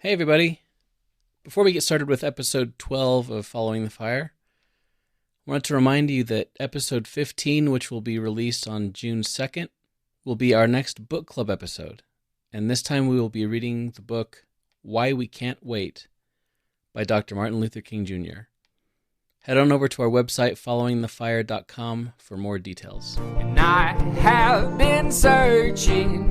Hey, everybody. Before we get started with episode 12 of Following the Fire, I wanted to remind you that episode 15, which will be released on June 2nd, will be our next book club episode. And this time we will be reading the book Why We Can't Wait by Dr. Martin Luther King Jr. Head on over to our website, followingthefire.com, for more details. And I have been searching.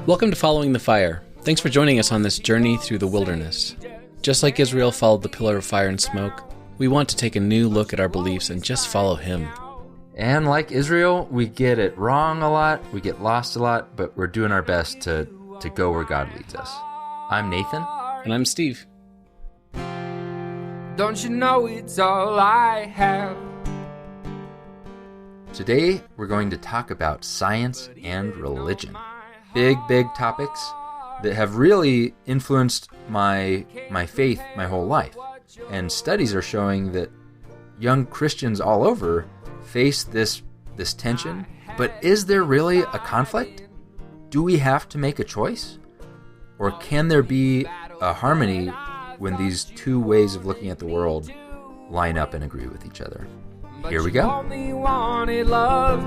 Welcome to Following the Fire. Thanks for joining us on this journey through the wilderness. Just like Israel followed the pillar of fire and smoke, we want to take a new look at our beliefs and just follow him. And like Israel, we get it wrong a lot, we get lost a lot, but we're doing our best to go where God leads us. I'm Nathan. And I'm Steve. Don't you know it's all I have? Today, we're going to talk about science and religion. Big topics that have really influenced my faith my whole life. And studies are showing that young Christians all over face this tension. But is there really a conflict? Do we have to make a choice? Or can there be a harmony when these two ways of looking at the world line up and agree with each other? Here we go. Only wanted love.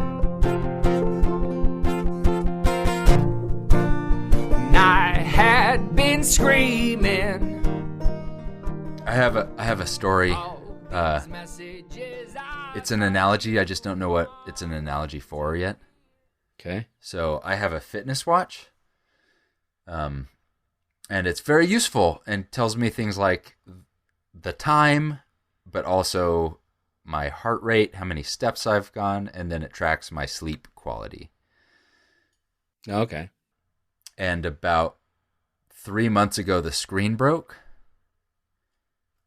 And I had been screaming. I have a story. It's an analogy. I just don't know what it's an analogy for yet. Okay. So I have a fitness watch. And it's very useful and tells me things like the time, but also my heart rate, how many steps I've gone, and then it tracks my sleep quality. Okay. And about 3 months ago, the screen broke.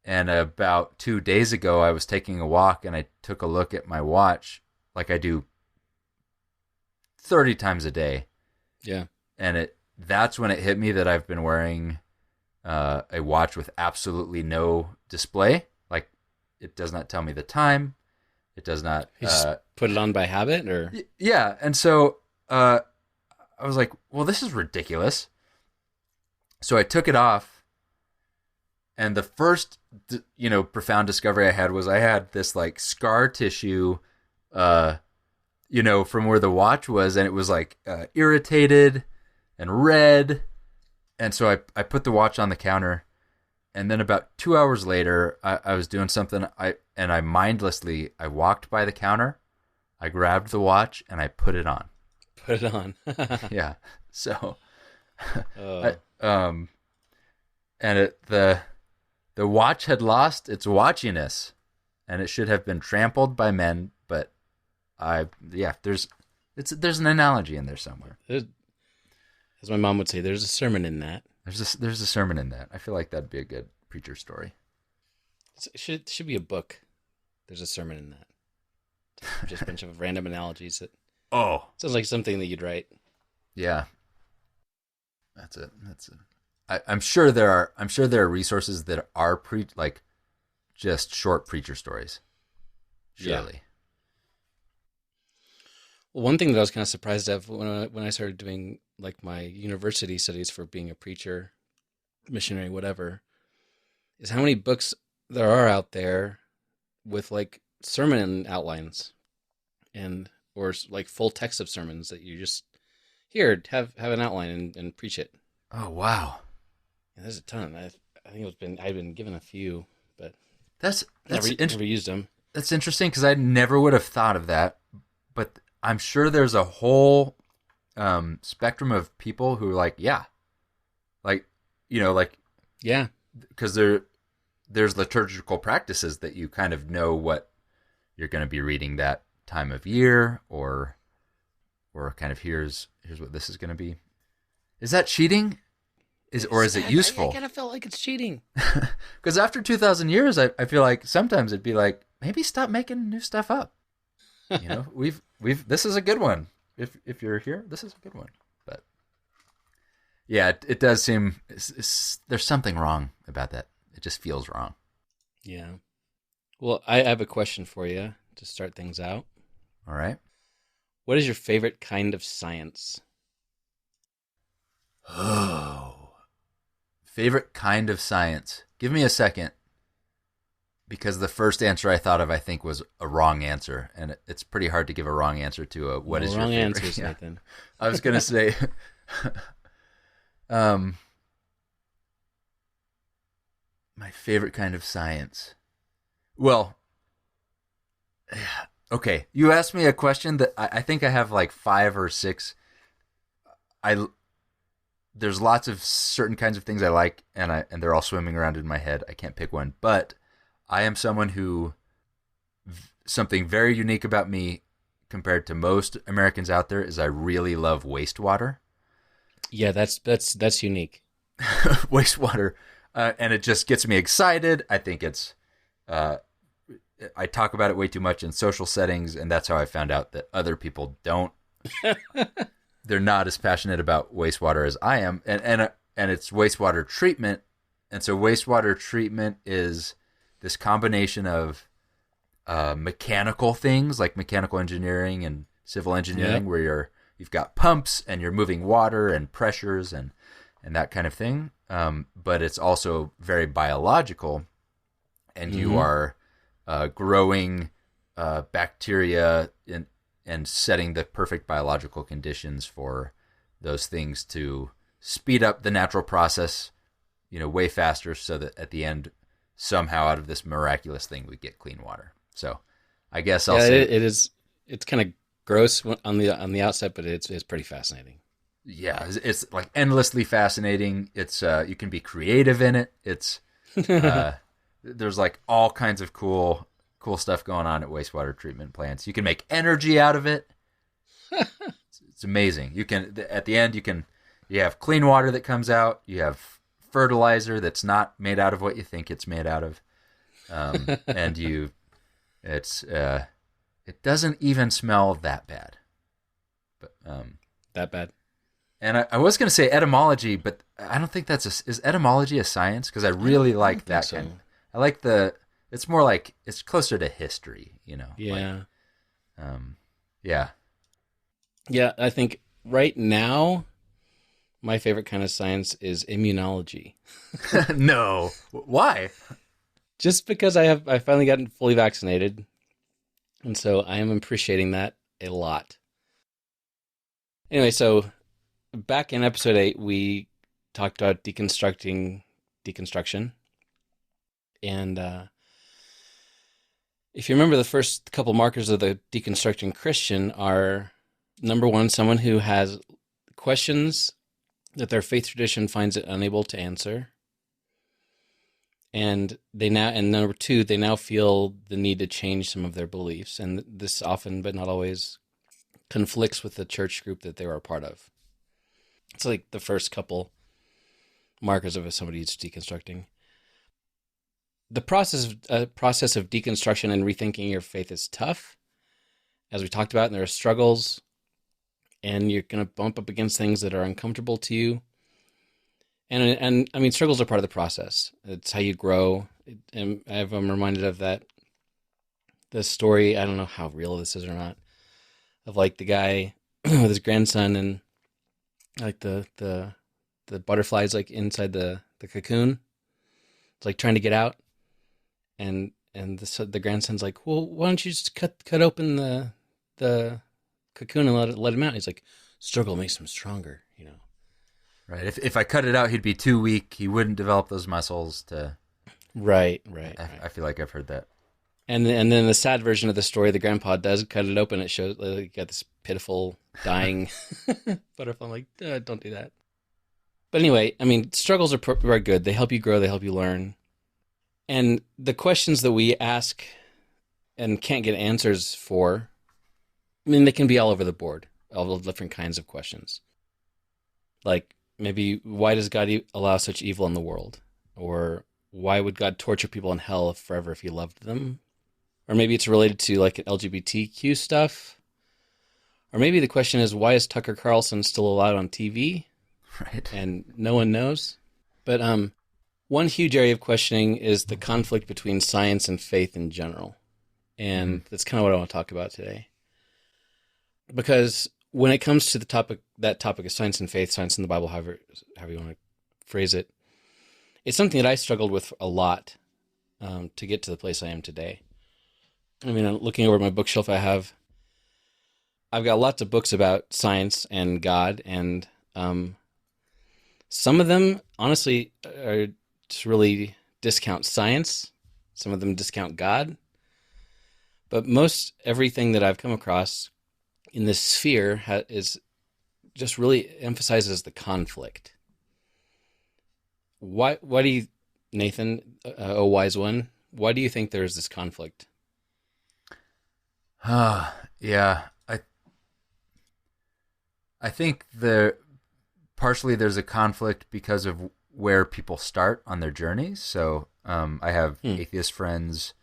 And about 2 days ago, I was taking a walk and I took a look at my watch like I do 30 times a day. Yeah. And that's when it hit me that I've been wearing a watch with absolutely no display. Like, it does not tell me the time. It does not... You just put it on by habit, or...? Yeah, and so I was like, well, this is ridiculous. So I took it off, and the first, profound discovery I had was I had this, like, scar tissue, from where the watch was, and it was, like, irritated and red. And so I put the watch on the counter, and then about 2 hours later, I was doing something, I mindlessly walked by the counter, I grabbed the watch, and I put it on. Put it on. Yeah. So, Oh. and the watch had lost its watchiness, and it should have been trampled by men, but there's an analogy in there somewhere. As my mom would say, there's a sermon in that. There's a sermon in that. I feel like that'd be a good preacher story. It should be a book. There's a sermon in that. Just a bunch of random analogies. That sounds like something that you'd write. Yeah. That's it. I'm sure there are resources that are just short preacher stories. Surely. Yeah. Well, one thing that I was kind of surprised at when I started doing like my university studies for being a preacher, missionary, whatever, is how many books there are out there with like sermon outlines or like full text of sermons that you just have an outline and preach it. Oh, wow. Yeah, there's a ton. I think I've been given a few, but that's never used them. That's interesting because I never would have thought of that, but I'm sure there's a whole spectrum of people who are yeah, because there's liturgical practices that you kind of know what you're going to be reading that time of year, or kind of here's what this is going to be. Is that cheating? Is it useful? I kind of felt like it's cheating. Because after 2,000 years, I feel like sometimes it'd be like, maybe stop making new stuff up. We've this is a good one. If you're here, this is a good one. But yeah, it does seem there's something wrong about that. It just feels wrong. Yeah. Well, I have a question for you to start things out. All right. What is your favorite kind of science? Oh. Favorite kind of science. Give me a second. Because the first answer I thought of, I think, was a wrong answer. And it's pretty hard to give a wrong answer to a what is your favorite. Wrong answers, Nathan. I was going to say... my favorite kind of science. Well, okay. You asked me a question that I think I have like 5 or 6. There's lots of certain kinds of things I like, and they're all swimming around in my head. I can't pick one, but I am someone who something very unique about me compared to most Americans out there is I really love wastewater. Yeah, that's unique. Wastewater. And it just gets me excited. I think it's, I talk about it way too much in social settings, and that's how I found out that other people don't. They're not as passionate about wastewater as I am, and it's wastewater treatment. And so wastewater treatment is this combination of mechanical things like mechanical engineering and civil engineering, where you've got pumps and you're moving water and pressures and that kind of thing. But it's also very biological, and you are growing bacteria and setting the perfect biological conditions for those things to speed up the natural process, way faster, so that at the end, somehow out of this miraculous thing, we get clean water. So I guess I'll say it's kind of gross on the outset, but it's pretty fascinating. Yeah, it's like endlessly fascinating. It's you can be creative in it. It's there's like all kinds of cool stuff going on at wastewater treatment plants. You can make energy out of it. It's amazing. You can at the end you have clean water that comes out. You have fertilizer that's not made out of what you think it's made out of, and it doesn't even smell that bad. But that bad. And I was going to say etymology, but I don't think is etymology a science? Because I really like that so. kind. I like it's more like, it's closer to history, Yeah. Like, yeah. Yeah, I think right now, my favorite kind of science is immunology. No. Why? Just because I finally gotten fully vaccinated. And so I am appreciating that a lot. Anyway, so back in episode 8, we talked about deconstruction. And if you remember, the first couple markers of the deconstructing Christian are, number 1, someone who has questions that their faith tradition finds it unable to answer. And number 2, they now feel the need to change some of their beliefs. And this often, but not always, conflicts with the church group that they were a part of. It's like the first couple markers of somebody who's deconstructing. The process of deconstruction and rethinking your faith is tough, as we talked about, and there are struggles, and you're going to bump up against things that are uncomfortable to you. And I mean, struggles are part of the process. It's how you grow. And I'm reminded of the story, I don't know how real this is or not, of like the guy with his grandson, and like the butterflies like inside the cocoon. It's like trying to get out. And the grandson's like, well, why don't you just cut open the cocoon and let him out? He's like, struggle makes him stronger, Right. If I cut it out, he'd be too weak. He wouldn't develop those muscles to. Right. I feel like I've heard that. And then the sad version of the story, the grandpa does cut it open. It shows like, got this pitiful dying butterfly. I'm like, don't do that. But anyway, I mean, struggles are good. They help you grow. They help you learn. And the questions that we ask and can't get answers for, I mean, they can be all over the board, all the different kinds of questions. Like, maybe, why does God allow such evil in the world? Or why would God torture people in hell forever if he loved them? Or maybe it's related to like LGBTQ stuff. Or maybe the question is, why is Tucker Carlson still allowed on TV? Right. And no one knows. But one huge area of questioning is the conflict between science and faith in general. And that's kind of what I want to talk about today. Because when it comes to that topic of science and faith, science in the Bible, however you want to phrase it, it's something that I struggled with a lot to get to the place I am today. I mean, looking over my bookshelf, I've got lots of books about science and God, and some of them, honestly, are just really discount science. Some of them discount God. But most everything that I've come across in this sphere is just really emphasizes the conflict. Why do you, Nathan, a wise one, why do you think there's this conflict? Yeah, I think partially there's a conflict because of where people start on their journeys. So I have atheist friends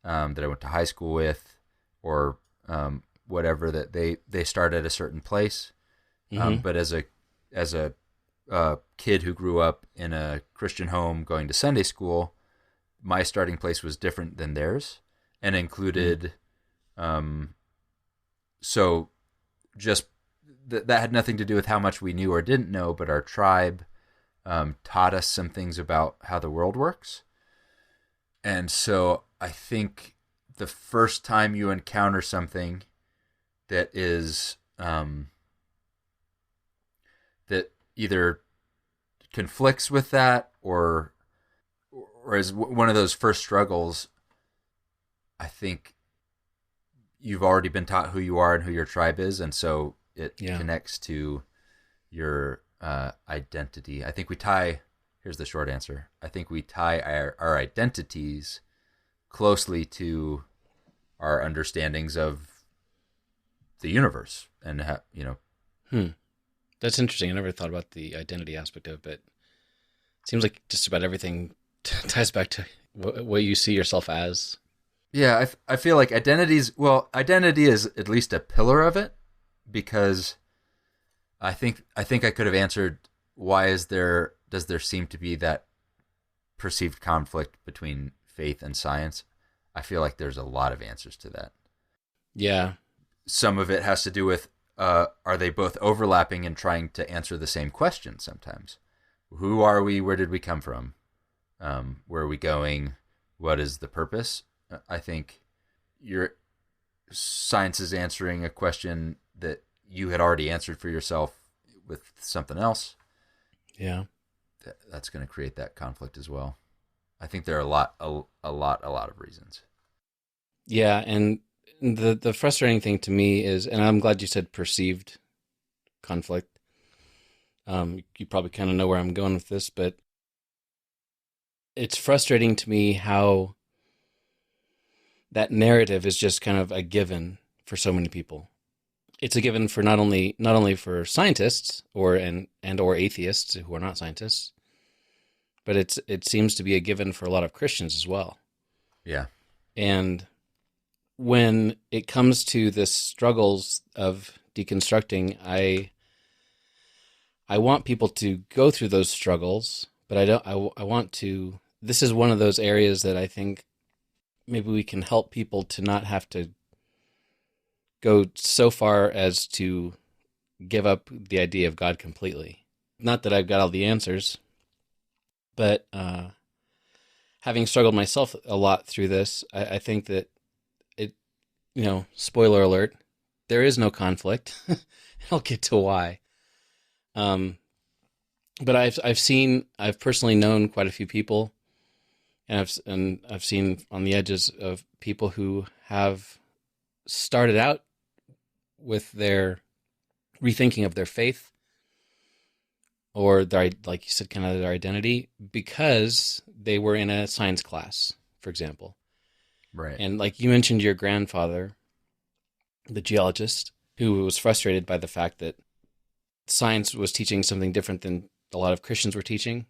that I went to high school with, or whatever, that they start at a certain place. But as a kid who grew up in a Christian home going to Sunday school, my starting place was different than theirs, and included. So just that had nothing to do with how much we knew or didn't know, but our tribe taught us some things about how the world works. And so I think the first time you encounter something that is that either conflicts with that or is one of those first struggles, I think you've already been taught who you are and who your tribe is, and so it connects to your identity. I think here's the short answer, I think we tie our identities closely to our understandings of the universe, and That's interesting. I never thought about the identity aspect of it, but it seems like just about everything ties back to what you see yourself as. Yeah, I feel like identity is at least a pillar of it, because I think I could have answered, does there seem to be that perceived conflict between faith and science? I feel like there's a lot of answers to that. Yeah. Some of it has to do with, are they both overlapping and trying to answer the same question sometimes? Who are we? Where did we come from? Where are we going? What is the purpose? I think your science is answering a question that you had already answered for yourself with something else. Yeah. That's going to create that conflict as well. I think there are a lot of reasons. Yeah, and the frustrating thing to me is, and I'm glad you said perceived conflict. You probably kind of know where I'm going with this, but it's frustrating to me how that narrative is just kind of a given for so many people. It's a given for not only for scientists or atheists who are not scientists, but it seems to be a given for a lot of Christians as well. Yeah. And when it comes to the struggles of deconstructing, I want people to go through those struggles, but I want to, this is one of those areas that I think maybe we can help people to not have to go so far as to give up the idea of God completely. Not that I've got all the answers, but having struggled myself a lot through this, I think that it, spoiler alert, there is no conflict. I'll get to why. But I've personally known quite a few people, and I've seen on the edges of people who have started out with their rethinking of their faith, or their, like you said, kind of their identity, because they were in a science class, for example. Right. And like you mentioned, your grandfather, the geologist, who was frustrated by the fact that science was teaching something different than a lot of Christians were teaching.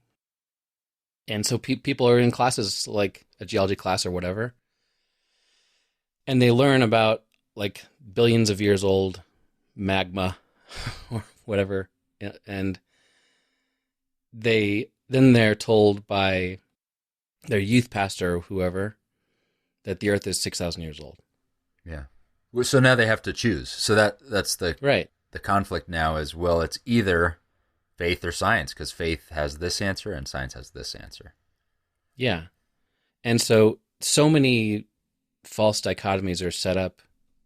And so people are in classes like a geology class or whatever, and they learn about like billions of years old magma or whatever, and they're told by their youth pastor or whoever that the earth is 6,000 years old. Yeah. So now they have to choose. So that's the right. The conflict now is, well, it's either faith or science, because faith has this answer and science has this answer. Yeah. And so many false dichotomies are set up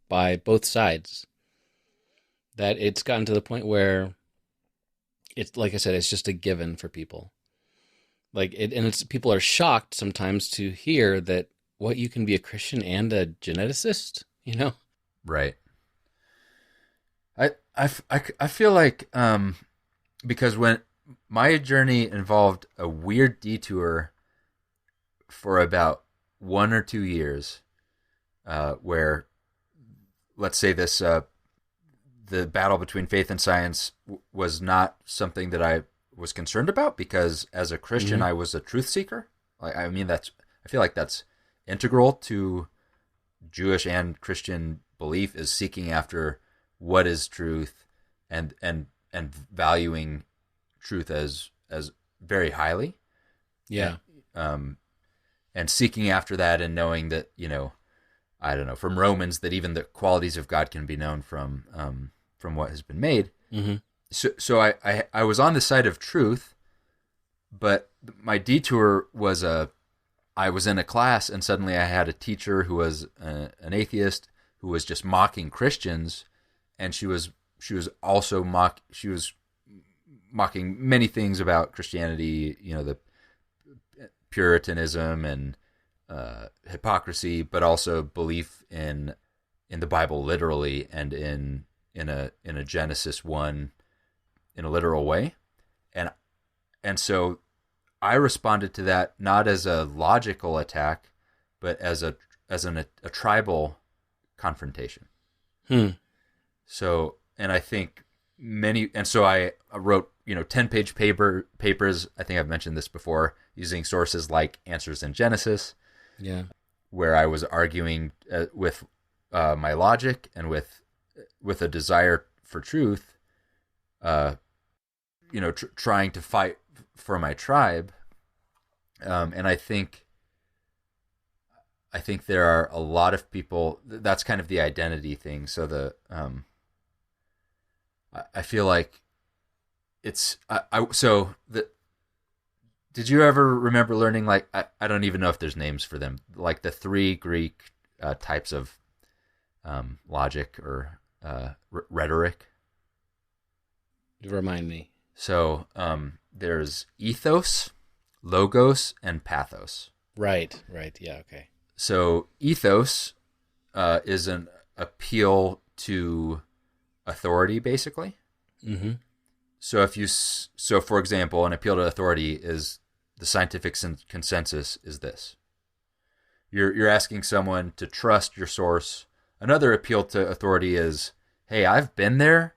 by both sides that it's gotten to the point where it's, like I said, it's just a given for people. Like it, and it's people are shocked sometimes to hear that what you can be a Christian and a geneticist, you know? Right. I feel like because when my journey involved a weird detour for about 1 or 2 years, where, let's say this, the battle between faith and science was not something that I was concerned about, because as a Christian, I was a truth seeker. I mean, I feel like that's integral to Jewish and Christian belief, is seeking after what is truth and valuing truth as very highly. Yeah. And seeking after that, and knowing that, I don't know, from Romans, that even the qualities of God can be known from what has been made. Mm-hmm. So I was on the side of truth, but my detour was I was in a class, and suddenly I had a teacher who was an atheist, who was just mocking Christians, and she was also mocking many things about Christianity, the Puritanism and hypocrisy, but also belief in the Bible literally, and in a Genesis 1 in a literal way. And so I responded to that not as a logical attack, but as a tribal confrontation. So, and I think so I wrote 10-page papers. I think I've mentioned this before, using sources like Answers in Genesis, where I was arguing with my logic and with a desire for truth, trying to fight for my tribe. And I think there are a lot of people, that's kind of the identity thing. So I feel like it's, did you ever remember learning, like, I don't even know if there's names for them, like the 3 Greek types of logic or rhetoric? Remind me. So there's ethos, logos, and pathos. Right. Yeah. Okay. So ethos is an appeal to authority, basically. Mm-hmm. So for example, an appeal to authority is the scientific consensus is this. You're asking someone to trust your source. Another appeal to authority is, hey, I've been there.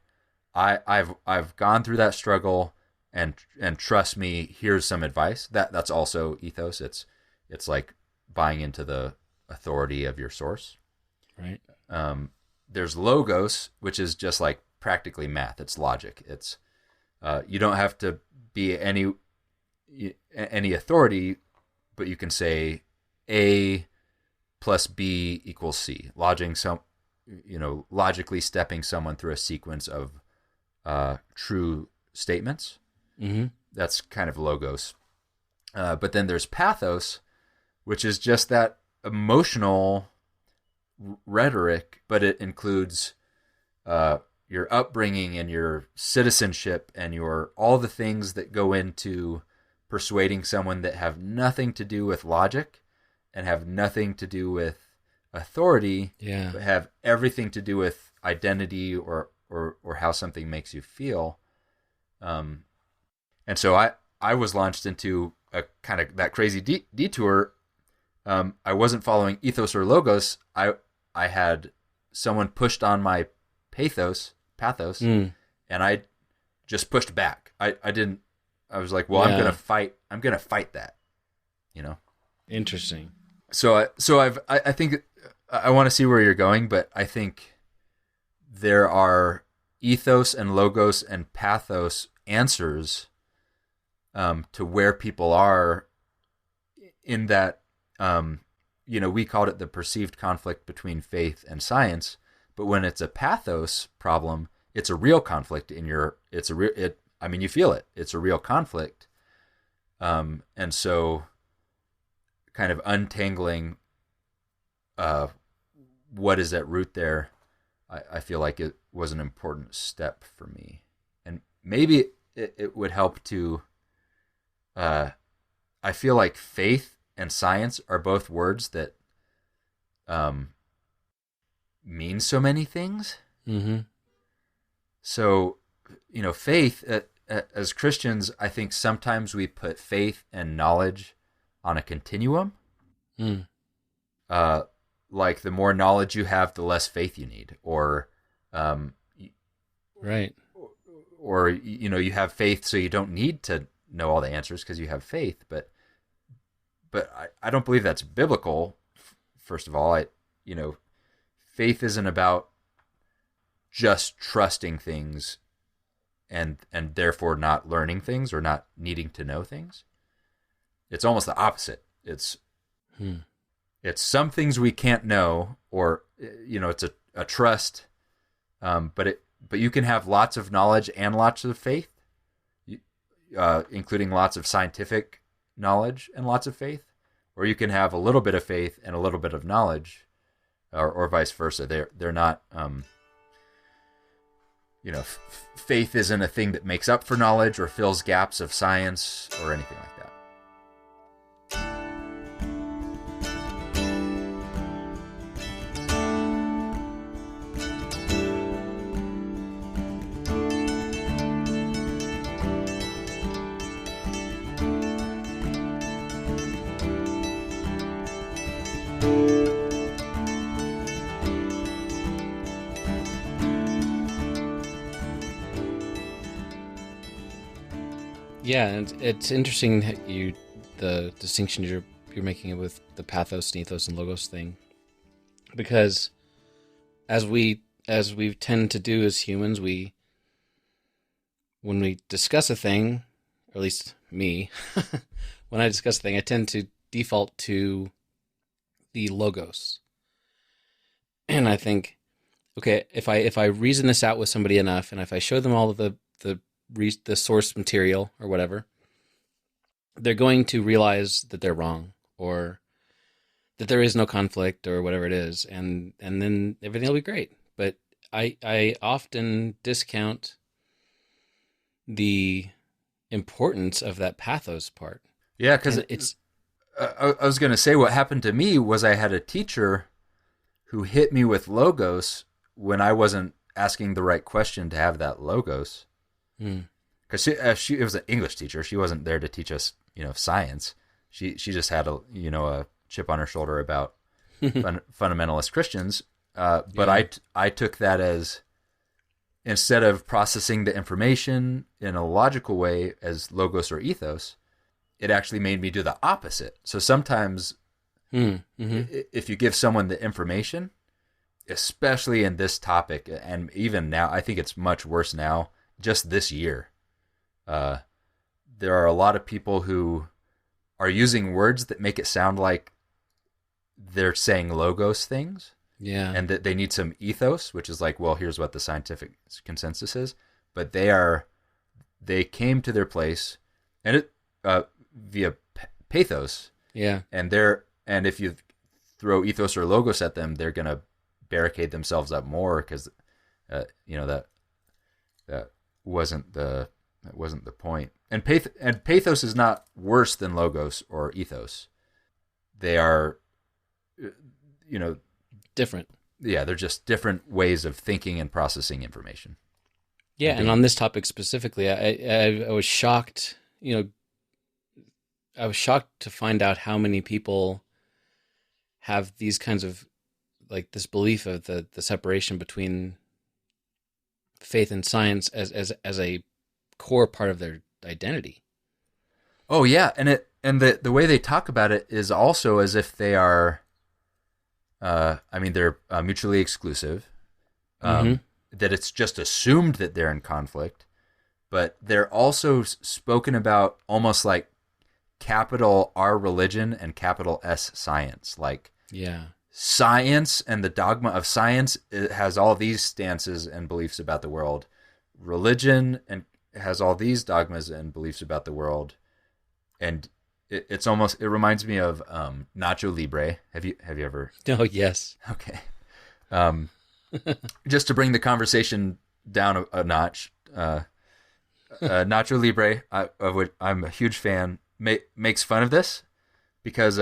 I've gone through that struggle, and trust me, here's some advice. That's also ethos. It's like buying into the authority of your source. Right. There's logos, which is just like practically math. It's logic. It's you don't have to be any authority, but you can say A plus B equals C. Logically stepping someone through a sequence of true statements. Mm-hmm. That's kind of logos. But then there's pathos, which is just that emotional rhetoric, but it includes your upbringing and your citizenship and all the things that go into persuading someone that have nothing to do with logic and have nothing to do with authority, but have everything to do with identity or how something makes you feel. And so I was launched into a kind of that crazy detour. I wasn't following ethos or logos. I had someone pushed on my pathos, and I just pushed back. I was like, well, I'm gonna fight that, Interesting. So I think I want to see where you're going, but I think there are ethos and logos and pathos answers to where people are in that. We called it the perceived conflict between faith and science, but when it's a pathos problem, it's a real conflict I mean, you feel it. It's a real conflict. And so kind of untangling what is at root there, I feel like it was an important step for me. And maybe it would help to, I feel like faith and science are both words that mean so many things. Mm-hmm. So, faith, as Christians, I think sometimes we put faith and knowledge on a continuum. Mm. Like the more knowledge you have, the less faith you need, or right, or you have faith, so you don't need to know all the answers because you have faith. But I don't believe that's biblical. First of all, faith isn't about just trusting things and therefore not learning things or not needing to know things. It's almost the opposite. It's some things we can't know, or it's a trust, but you can have lots of knowledge and lots of faith, including lots of scientific knowledge and lots of faith, or you can have a little bit of faith and a little bit of knowledge, or vice versa. They're not. Faith isn't a thing that makes up for knowledge or fills gaps of science or anything like that. Yeah, and it's interesting that the distinction you're making with the pathos, ethos, and logos thing, because as we tend to do as humans, when we discuss a thing, or at least me, when I discuss a thing, I tend to default to the logos, and I think, okay, if I reason this out with somebody enough, and if I show them all of the source material or whatever, they're going to realize that they're wrong, or that there is no conflict, or whatever it is, and then everything will be great. But I often discount the importance of that pathos part. Yeah, because it's. I was going to say, what happened to me was I had a teacher who hit me with logos when I wasn't asking the right question to have that logos. Because she was an English teacher. She wasn't there to teach us, science. She just had a chip on her shoulder about fundamentalist Christians. But I took that as, instead of processing the information in a logical way as logos or ethos, it actually made me do the opposite. So sometimes, if you give someone the information, especially in this topic, and even now, I think it's much worse now. Just this year, there are a lot of people who are using words that make it sound like they're saying logos things. Yeah. And that they need some ethos, which is like, well, here's what the scientific consensus is. But they came to their place, and it via pathos. Yeah. And if you throw ethos or logos at them, they're gonna barricade themselves up more because, that wasn't the point. And pathos is not worse than logos or ethos. They are, different. Yeah, they're just different ways of thinking and processing information. Yeah, and on this topic specifically, I was shocked. I was shocked to find out how many people have these kinds of, like, this belief of the separation between faith and science as a core part of their identity. Oh yeah, and the way they talk about it is also as if they are, they're mutually exclusive. That it's just assumed that they're in conflict, but they're also spoken about almost like capital R religion and capital S science. Like, yeah. Science and the dogma of science, it has all these stances and beliefs about the world. Religion has all these dogmas and beliefs about the world, and it reminds me of Nacho Libre. Have you ever? Oh, yes. Okay. Just to bring the conversation down a notch, Nacho Libre, of which I'm a huge fan, makes fun of this because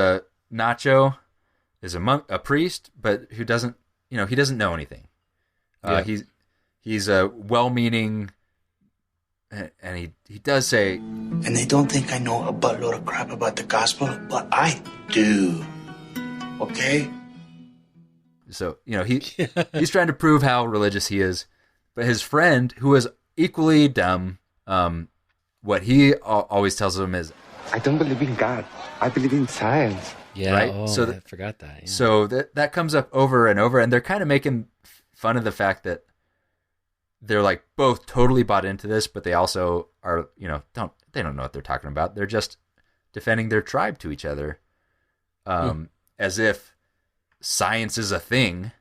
Nacho is a priest, but who doesn't, he doesn't know anything. Yeah. He's a well-meaning, and he does say, And they don't think I know a buttload of crap about the gospel, but I do. Okay? so he's trying to prove how religious he is, but his friend, who is equally dumb, what he always tells him is, I don't believe in God. I believe in science. Yeah. Right? Oh, So I forgot that. Yeah. So that comes up over and over, and they're kind of making fun of the fact that they're like both totally bought into this, but they also are, they don't know what they're talking about. They're just defending their tribe to each other, as if science is a thing,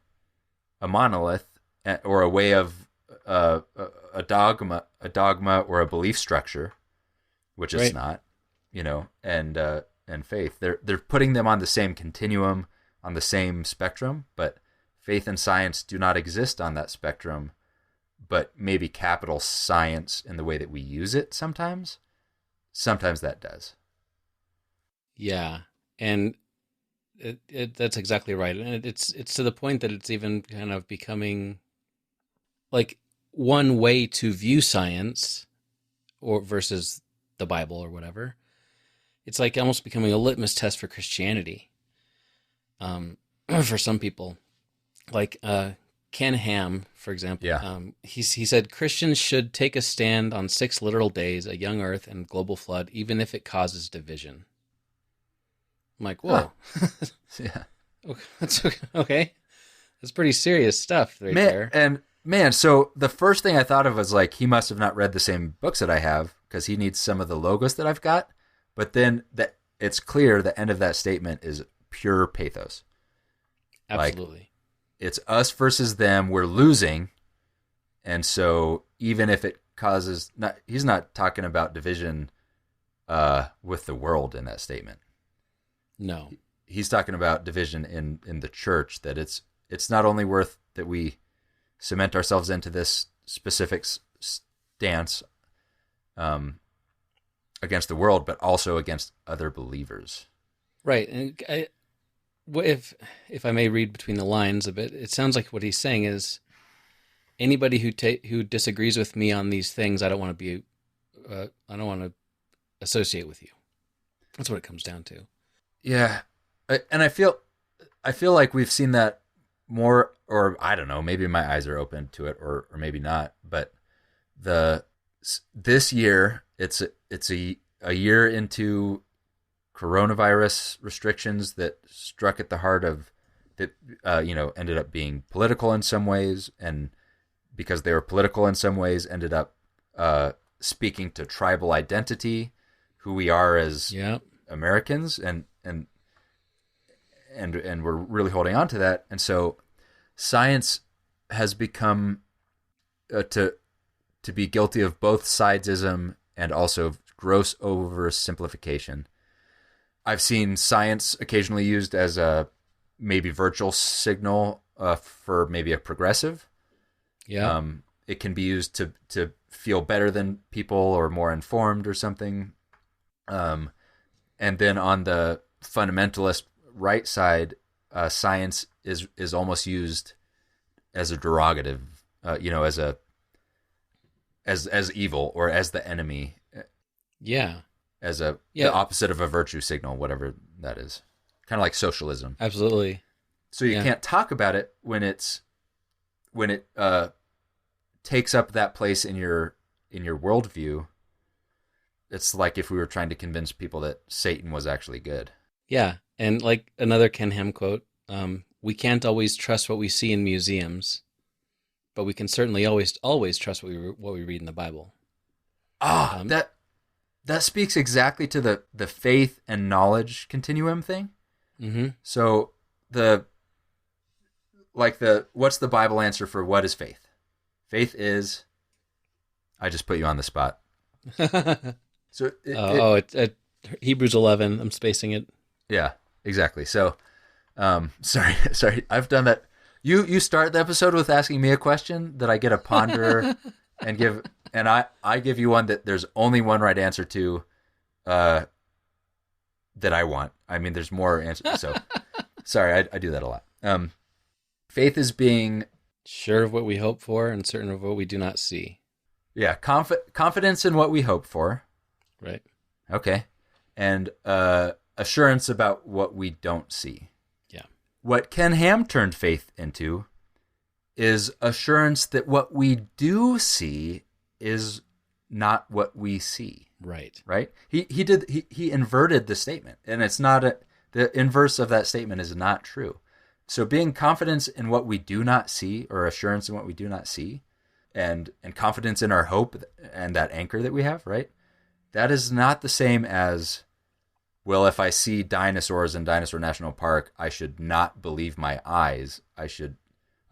a monolith, or a way of a dogma or a belief structure, which it's not, and faith. They're putting them on the same continuum, on the same spectrum, but faith and science do not exist on that spectrum, but maybe capital science in the way that we use it sometimes that does. Yeah, and that's exactly right, and it's to the point that it's even kind of becoming like one way to view science, or versus the Bible or whatever. It's like almost becoming a litmus test for Christianity. For some people, like Ken Ham, for example, he said Christians should take a stand on 6 literal days, a young earth, and global flood, even if it causes division. I'm like, whoa. Huh. Yeah. That's okay. That's pretty serious stuff right there. And so the first thing I thought of was like, he must have not read the same books that I have, because he needs some of the logos that I've got. But then it's clear the end of that statement is pure pathos. Absolutely. Like, it's us versus them. We're losing. And so even if it causes, he's not talking about division with the world in that statement. No. He's talking about division in the church, that it's not only worth that we cement ourselves into this specific stance against the world, but also against other believers. Right. And if I may read between the lines a bit, it sounds like what he's saying is anybody who disagrees with me on these things, I don't want to associate with you. That's what it comes down to. Yeah. And I feel like we've seen that more, or I don't know, maybe my eyes are open to it, or maybe not, but this year it's a year into coronavirus restrictions that struck at the heart of that, ended up being political in some ways, and because they were political in some ways, ended up speaking to tribal identity, who we are as Americans, and we're really holding on to that. And so science has become to be guilty of both sidesism and also gross oversimplification. I've seen science occasionally used as a maybe virtual signal for maybe a progressive. Yeah. It can be used to feel better than people or more informed or something. And then on the fundamentalist right side, science is almost used as a derogative, as evil or as the enemy. Yeah. As the opposite of a virtue signal, whatever that is. Kind of like socialism. Absolutely. So you can't talk about it when it takes up that place in your worldview. It's like if we were trying to convince people that Satan was actually good. Yeah, and like another Ken Ham quote, we can't always trust what we see in museums, but we can certainly always trust what we read in the Bible. That speaks exactly to the faith and knowledge continuum thing. Mm-hmm. So what's the Bible answer for what is faith? Faith is, I just put you on the spot. So Hebrews 11. I'm spacing it. yeah, exactly. So, sorry, I've done that. You start the episode with asking me a question that I get to ponder and I give you one that there's only one right answer to, that I want. I mean, there's more answers. So, sorry, I do that a lot. Faith is being sure of what we hope for and certain of what we do not see. Yeah, confidence in what we hope for. Right. Okay. And assurance about what we don't see. Yeah. What Ken Ham turned faith into is assurance that what we do see is not what we see. Right. Right? He inverted the statement, and it's not the inverse of that statement is not true. So being confident in what we do not see, or assurance in what we do not see, and confidence in our hope and that anchor that we have, right? That is not the same as, well, if I see dinosaurs in Dinosaur National Park, I should not believe my eyes. I should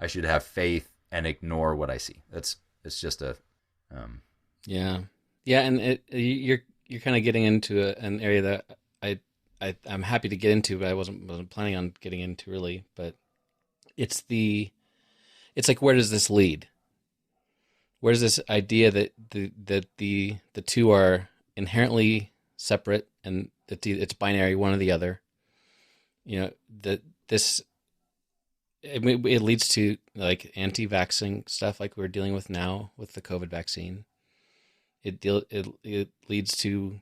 have faith and ignore what I see. It's just a yeah, and you're kind of getting into an area that I'm happy to get into, but I wasn't planning on getting into really. But it's like, where does this lead? Where's this idea that the two are inherently separate and that it's binary, one or the other? You know, that this it leads to like anti-vaxxing stuff like we're dealing with now with the COVID vaccine. It leads to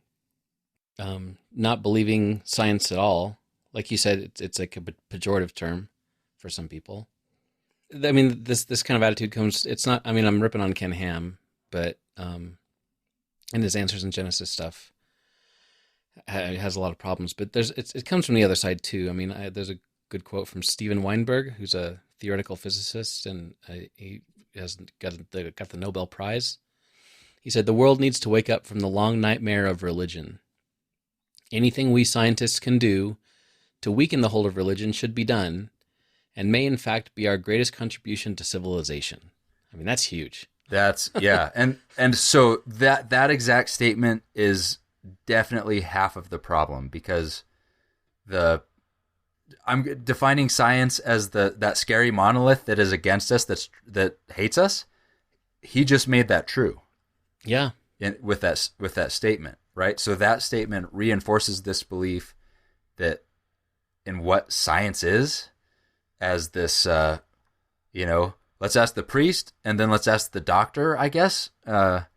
not believing science at all. Like you said, it's like a pejorative term for some people. I mean, this kind of attitude comes. It's not. I mean, I'm ripping on Ken Ham, but and his Answers in Genesis stuff has a lot of problems. But it comes from the other side too. I mean, there's a good quote from Steven Weinberg, who's a theoretical physicist, and he has got the Nobel Prize. He said, "The world needs to wake up from the long nightmare of religion. Anything we scientists can do to weaken the hold of religion should be done, and may in fact be our greatest contribution to civilization." I mean, that's huge. That's yeah, and so that exact statement is definitely half of the problem, because I'm defining science as that scary monolith that is against us, that hates us. He just made that true. Yeah. With that statement, right? So that statement reinforces this belief that in what science is, as this, let's ask the priest and then let's ask the doctor, I guess. But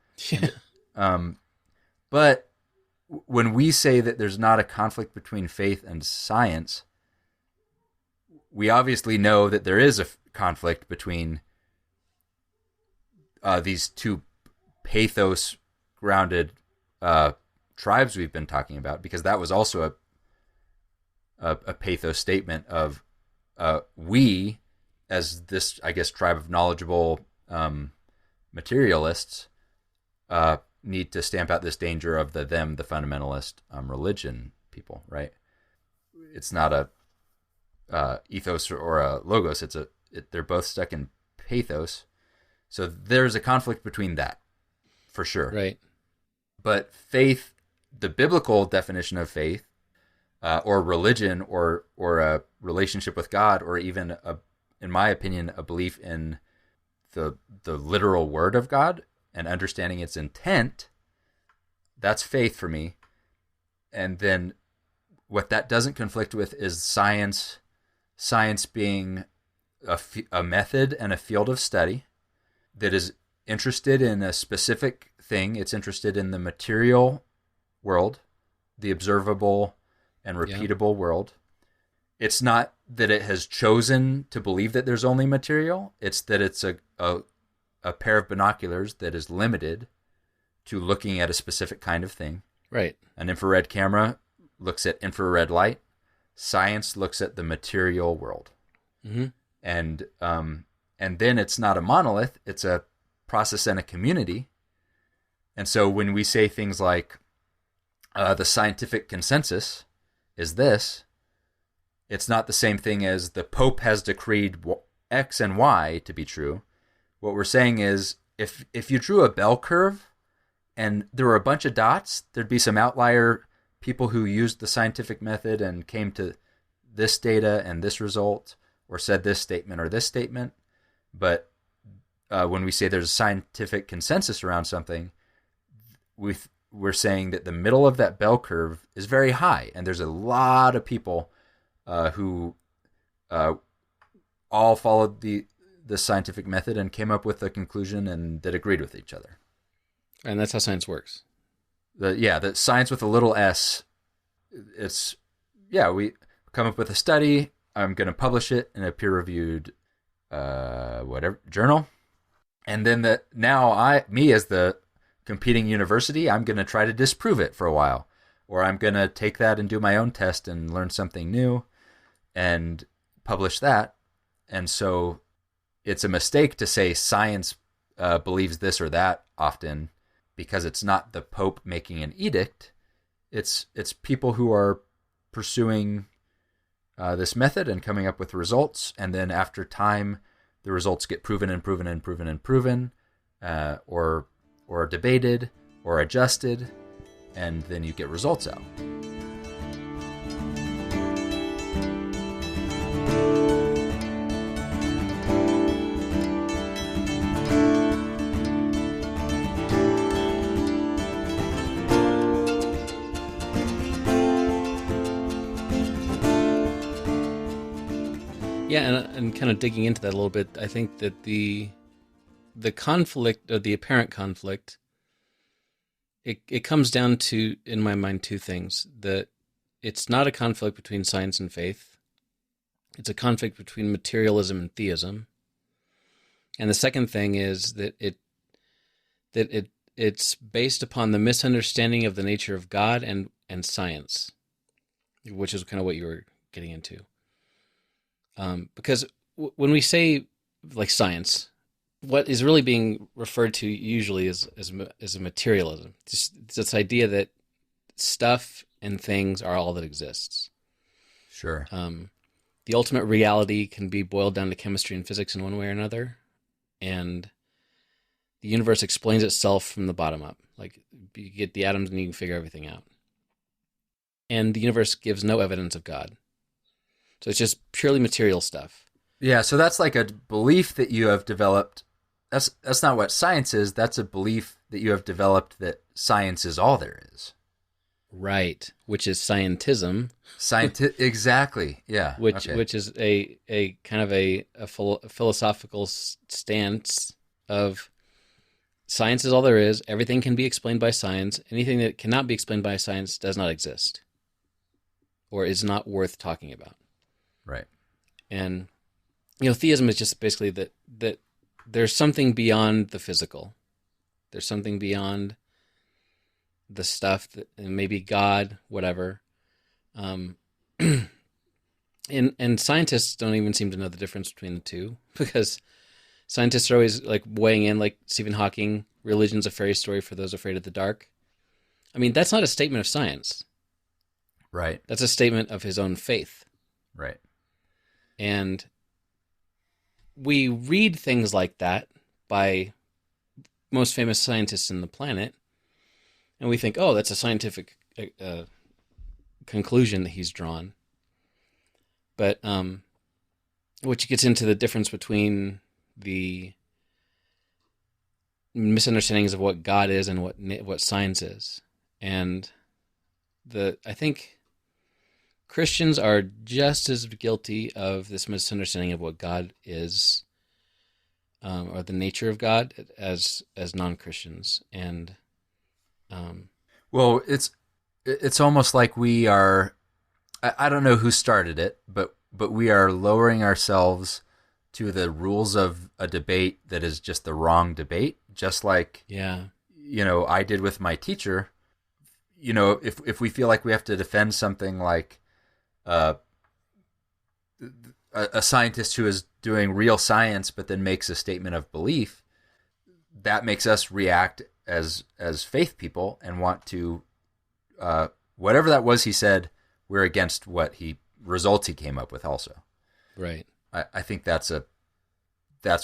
when we say that there's not a conflict between faith and science, we obviously know that there is a conflict between these two pathos grounded tribes we've been talking about, because that was also a pathos statement of we, as this, I guess, tribe of knowledgeable materialists, need to stamp out this danger of the fundamentalist religion people, right? It's not a ethos or a logos. They're both stuck in pathos. So there's a conflict between that, for sure. Right. But faith, the biblical definition of faith, or religion, or a relationship with God, or even, in my opinion, a belief in the literal word of God and understanding its intent, that's faith for me. And then what that doesn't conflict with is science being a method and a field of study that is interested in a specific thing. It's interested in the material world, the observable and repeatable world. It's not that it has chosen to believe that there's only material. It's that it's a pair of binoculars that is limited to looking at a specific kind of thing. Right. An infrared camera looks at infrared light. Science looks at the material world. Mm-hmm. And then it's not a monolith. It's a process and a community. And so when we say things like the scientific consensus is this, it's not the same thing as the Pope has decreed X and Y to be true. What we're saying is, if you drew a bell curve and there were a bunch of dots. There'd be some outlier people who used the scientific method and came to this data and this result, or said this statement or this statement. But when we say there's a scientific consensus around something, we're saying that the middle of that bell curve is very high, and there's a lot of people who all followed the scientific method and came up with a conclusion and that agreed with each other. And that's how science works. The science with a little s. We come up with a study. I'm going to publish it in a peer-reviewed journal, and then me as the competing university, I'm going to try to disprove it for a while, or I'm going to take that and do my own test and learn something new and publish that. And so it's a mistake to say science believes this or that often, because it's not the Pope making an edict. It's people who are pursuing this method and coming up with results, and then after time, the results get proven and proven and proven and proven, or debated or adjusted, and then you get results out. Yeah, and kind of digging into that a little bit, I think that the conflict, or the apparent conflict, it comes down to, in my mind, two things. That it's not a conflict between science and faith. It's a conflict between materialism and theism. And the second thing is that it's based upon the misunderstanding of the nature of God and science, which is kind of what you were getting into. Because when we say like science, what is really being referred to usually is a materialism. Just this idea that stuff and things are all that exists. Sure. The ultimate reality can be boiled down to chemistry and physics in one way or another, and the universe explains itself from the bottom up. Like, you get the atoms and you can figure everything out. And the universe gives no evidence of God. So it's just purely material stuff. Yeah, so that's like a belief that you have developed. That's not what science is. That's a belief that you have developed that science is all there is. Right, which is scientism. Exactly, yeah. Which is a kind of a philosophical stance of science is all there is. Everything can be explained by science. Anything that cannot be explained by science does not exist, or is not worth talking about. Right. And, theism is just basically that there's something beyond the physical. There's something beyond the stuff, that, and maybe God, whatever. And scientists don't even seem to know the difference between the two, because scientists are always like weighing in, like Stephen Hawking, religion's a fairy story for those afraid of the dark. I mean, that's not a statement of science. Right. That's a statement of his own faith. Right. And we read things like that by most famous scientists in the planet, and we think, oh, that's a scientific conclusion that he's drawn. But which gets into the difference between the misunderstandings of what God is and what science is. And I think Christians are just as guilty of this misunderstanding of what God is, or the nature of God, as non-Christians. And well, it's almost like we are. I don't know who started it, but we are lowering ourselves to the rules of a debate that is just the wrong debate. Just like I did with my teacher. If we feel like we have to defend something like a scientist who is doing real science but then makes a statement of belief, that makes us react as faith people and want to whatever that was he said, we're against what results he came up with also. Right. I think that's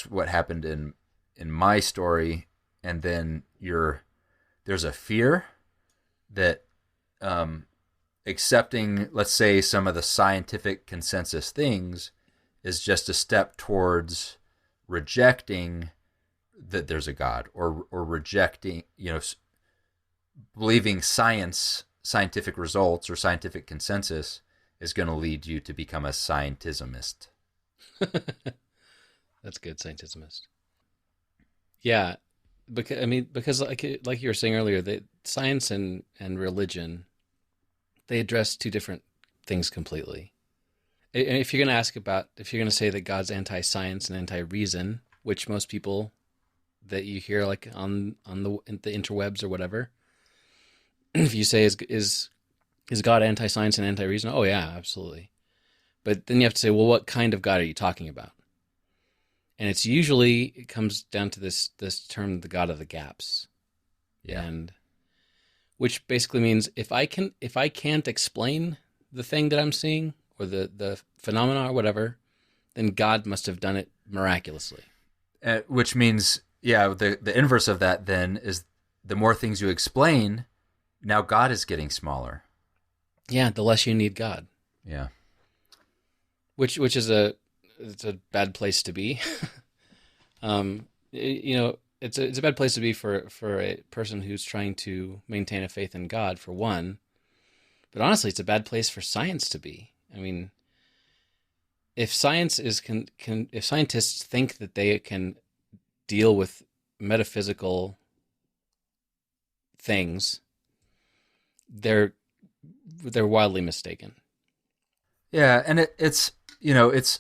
what happened in my story, and then there's a fear that accepting, let's say, some of the scientific consensus things is just a step towards rejecting that there's a God, or rejecting, believing scientific results or scientific consensus is going to lead you to become a scientismist. That's good, scientismist. Yeah, because like you were saying earlier, that science and religion, they address two different things completely. And if you're going to say that God's anti-science and anti-reason, which most people that you hear like on the interwebs or whatever, if you say is God anti-science and anti-reason? Oh yeah, absolutely. But then you have to say, well, what kind of God are you talking about? And it comes down to this term, the God of the gaps. Yeah. And which basically means if I can't explain the thing that I'm seeing or the phenomena or whatever, then God must have done it miraculously. Which means, the inverse of that then is the more things you explain, now God is getting smaller. Yeah, the less you need God. Yeah. Which is it's a bad place to be. It's a bad place to be for a person who's trying to maintain a faith in God, for one. But honestly, it's a bad place for science to be. I mean, if science if scientists think that they can deal with metaphysical things, they're wildly mistaken. Yeah, and it's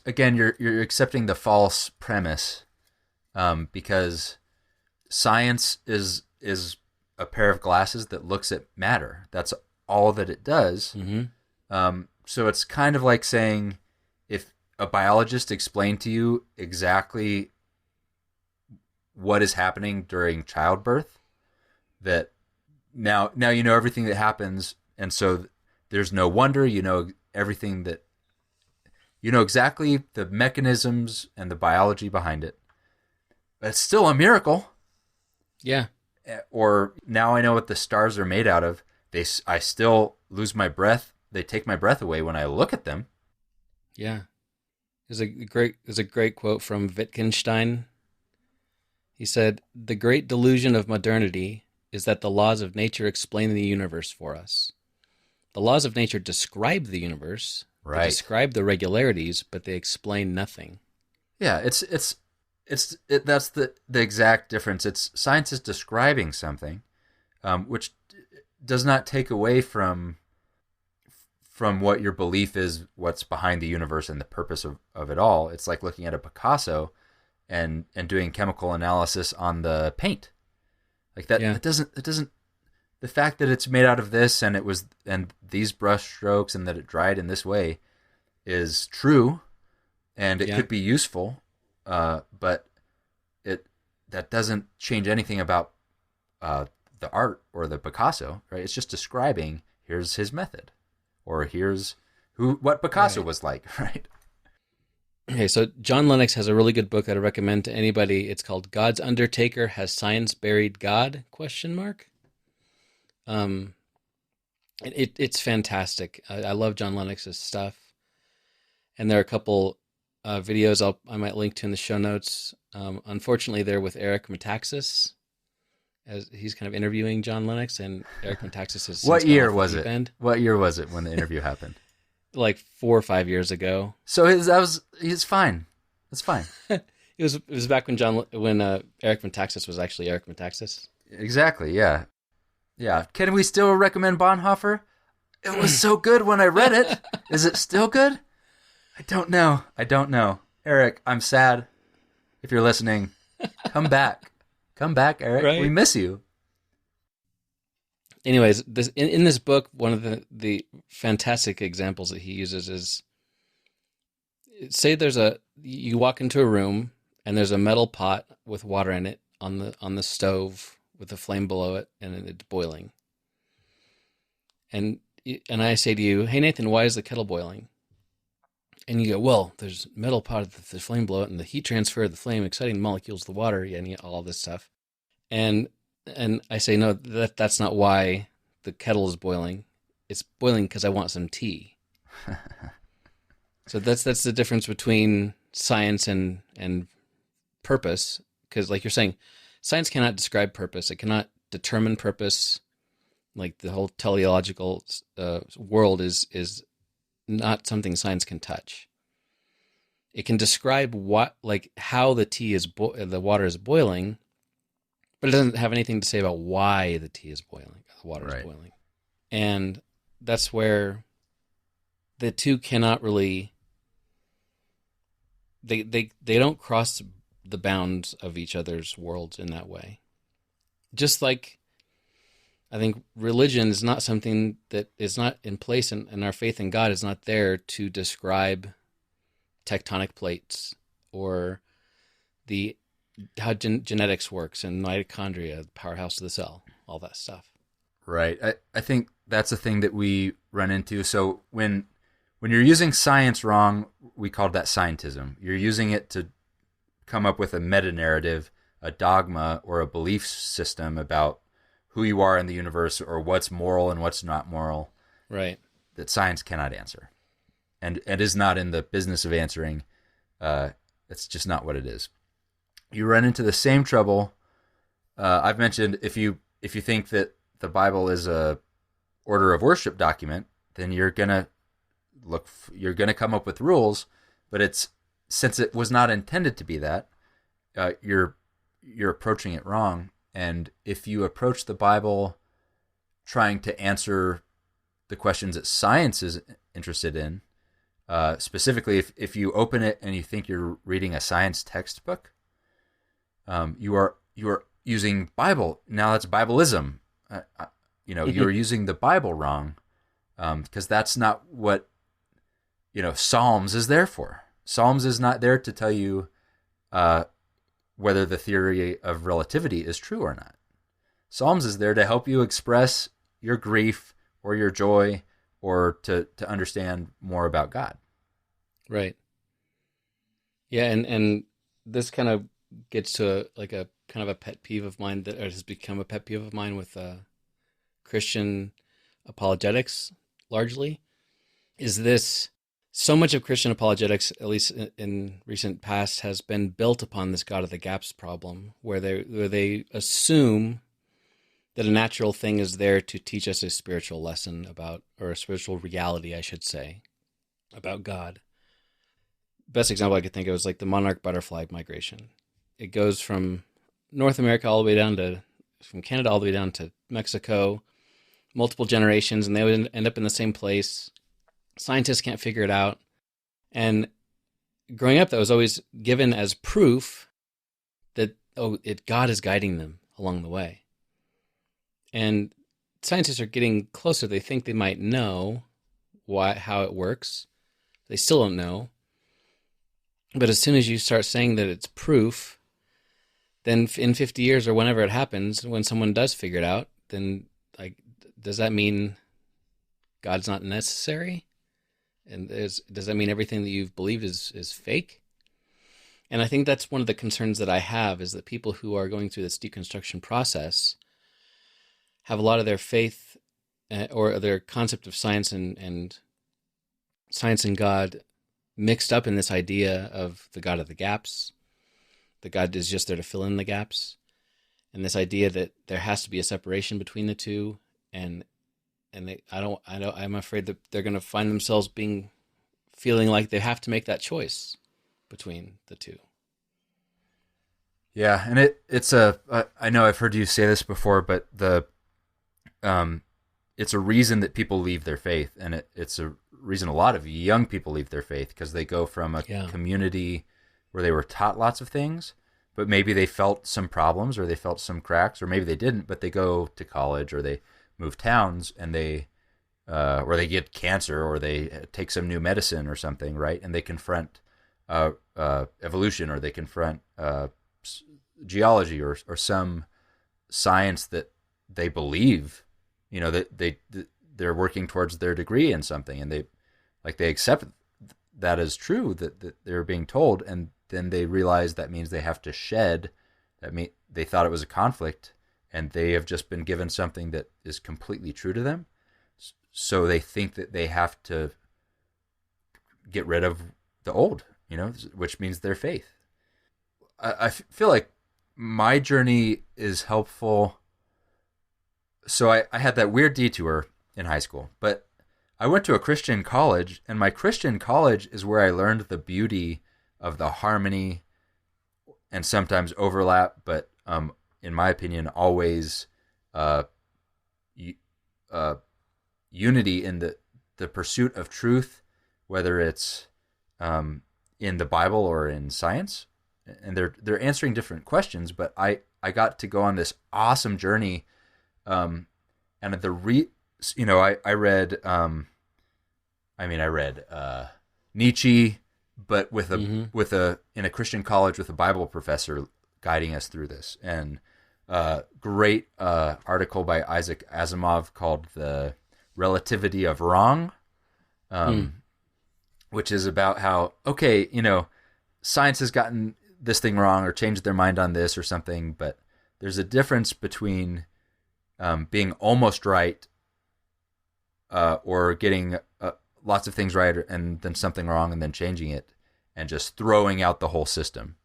again, you're accepting the false premise, because science is a pair of glasses that looks at matter. That's all that it does. Mm-hmm. So it's kind of like saying, if a biologist explained to you exactly what is happening during childbirth, that now you know everything that happens, and so there's no wonder, everything that exactly the mechanisms and the biology behind it. But it's still a miracle. Yeah. Or now I know what the stars are made out of. I still lose my breath. They take my breath away when I look at them. Yeah. There's a great quote from Wittgenstein. He said, "The great delusion of modernity is that the laws of nature explain the universe for us. The laws of nature describe the universe, Right. They describe the regularities, but they explain nothing." Yeah, that's the exact difference. It's science is describing something, which does not take away from what your belief is, what's behind the universe and the purpose of it all. It's like looking at a Picasso and doing chemical analysis on the paint. Like that, Yeah. it doesn't the fact that it's made out of this and these brush strokes and that it dried in this way is true, and it could be useful, but that doesn't change anything about the art or the Picasso, right? It's just describing, here's his method, or here's what Picasso was like, right? Okay, so John Lennox has a really good book that I recommend to anybody. It's called "God's Undertaker: Has Science Buried God?" ? It's fantastic. I love John Lennox's stuff, and there are a couple videos I might link to in the show notes. Unfortunately, they're with Eric Metaxas, as he's kind of interviewing John Lennox, and Eric Metaxas is. What year was it? What year was it when the interview happened? Like 4 or 5 years ago. So he's fine. It's fine. It was back when Eric Metaxas was actually Eric Metaxas. Exactly. Yeah. Yeah. Can we still recommend Bonhoeffer? It was so good when I read it. Is it still good? I don't know. Eric, I'm sad. If you're listening, come back. Come back, Eric. Right? We miss you. Anyways, in this book, one of the fantastic examples that he uses is, say you walk into a room and there's a metal pot with water in it on the stove with a flame below it, and it's boiling. And I say to you, "Hey Nathan, why is the kettle boiling?" And you go, "Well, there's metal pot with the flame below it, and the heat transfer of the flame exciting the molecules of the water, and all this stuff." And And I say, no, that's not why the kettle is boiling. It's boiling because I want some tea. So that's the difference between science and purpose. Because like you're saying, science cannot describe purpose. It cannot determine purpose. Like the whole teleological world is not something science can touch. It can describe how the tea the water is boiling, but it doesn't have anything to say about why the tea is boiling, the water is boiling. And that's where the two cannot really, they don't cross the bounds of each other's worlds in that way. Just like I think religion is not something that is not in place, and our faith in God is not there to describe tectonic plates or how genetics works and mitochondria, the powerhouse of the cell, all that stuff. Right. I think that's a thing that we run into. So when you're using science wrong, we call that scientism. You're using it to come up with a meta-narrative, a dogma, or a belief system about who you are in the universe or what's moral and what's not moral. Right. That science cannot answer. And is not in the business of answering. It's just not what it is. You run into the same trouble. I've mentioned if you think that the Bible is a order of worship document, then you're gonna come up with rules. But since it was not intended to be that, you're approaching it wrong. And if you approach the Bible trying to answer the questions that science is interested in, specifically if you open it and you think you're reading a science textbook, you are using Bible. Now that's Bibleism. You're using the Bible wrong, because that's not what Psalms is there for. Psalms is not there to tell you whether the theory of relativity is true or not. Psalms is there to help you express your grief or your joy, or to understand more about God. Right. Yeah, and this kind of gets to a kind of a pet peeve of mine that has become a pet peeve of mine with Christian apologetics largely, is this. So much of Christian apologetics, at least in recent past, has been built upon this God of the gaps problem, where they assume that a natural thing is there to teach us a spiritual lesson about, or a spiritual reality, I should say, about God. Best example I could think of is like the monarch butterfly migration. It goes from North America all the way from Canada all the way down to Mexico, multiple generations, and they would end up in the same place. Scientists can't figure it out. And growing up, that was always given as proof that, God is guiding them along the way. And scientists are getting closer. They think they might know how it works. They still don't know. But as soon as you start saying that it's proof, then in 50 years or whenever it happens, when someone does figure it out, then does that mean God's not necessary? And does that mean everything that you've believed is fake? And I think that's one of the concerns that I have, is that people who are going through this deconstruction process have a lot of their faith or their concept of science and science and God mixed up in this idea of the God of the gaps. The God is just there to fill in the gaps. And this idea that there has to be a separation between the two, and I'm afraid that they're going to find themselves feeling like they have to make that choice between the two. Yeah, and I know I've heard you say this before, but it's a reason that people leave their faith, and it's a reason a lot of young people leave their faith, because they go from a community where they were taught lots of things, but maybe they felt some problems or they felt some cracks, or maybe they didn't, but they go to college or they move towns and or they get cancer or they take some new medicine or something, right? And they confront evolution, or they confront geology or some science that they believe, that they're working towards their degree in something, and they accept that as true, that they're being told, and then they realize that means they have to shed. They thought it was a conflict, and they have just been given something that is completely true to them. So they think that they have to get rid of the old, which means their faith. I feel like my journey is helpful. So I had that weird detour in high school, but I went to a Christian college, and my Christian college is where I learned the beauty of the harmony and sometimes overlap, but in my opinion, always unity in the pursuit of truth, whether it's in the Bible or in science. And they're answering different questions, but I got to go on this awesome journey. And I read Nietzsche, but with in a Christian college with a Bible professor guiding us through this. And great article by Isaac Asimov called "The Relativity of Wrong," which is about how science has gotten this thing wrong or changed their mind on this or something, but there's a difference between being almost right or getting lots of things right and then something wrong and then changing it and just throwing out the whole system.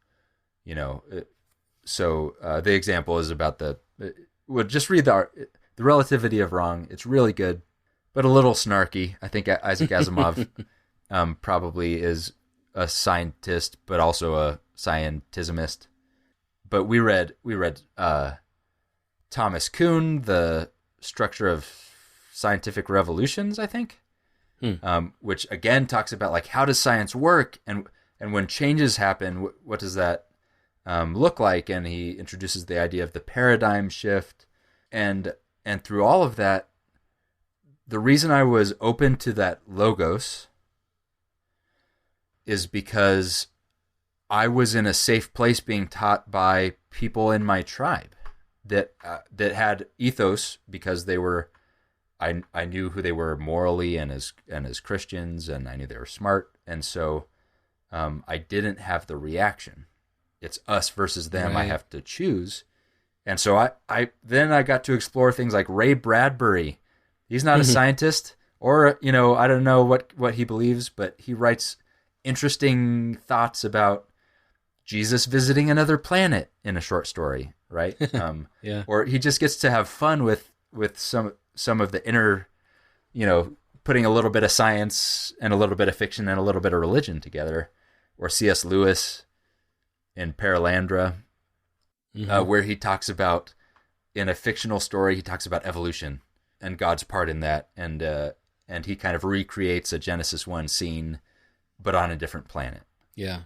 So the example is about just read the Relativity of Wrong. It's really good, but a little snarky. I think Isaac Asimov probably is a scientist, but also a scientismist. But we read Thomas Kuhn, The Structure of Scientific Revolutions, I think, which again talks about like how does science work, and when changes happen, what does that look like? And he introduces the idea of the paradigm shift, and through all of that, the reason I was open to that logos is because I was in a safe place being taught by people in my tribe that had ethos, because they were, I knew who they were morally and as Christians, and I knew they were smart, and so I didn't have the reaction. It's us versus them. Right. I have to choose, and so I got to explore things like Ray Bradbury. He's not a scientist, or I don't know what he believes, but he writes interesting thoughts about Jesus visiting another planet in a short story, right? Yeah. Or he just gets to have fun with some of the inner, putting a little bit of science and a little bit of fiction and a little bit of religion together. Or C.S. Lewis in Paralandra, where he talks about, in a fictional story, he talks about evolution and God's part in that, and he kind of recreates a Genesis 1 scene, but on a different planet. Yeah.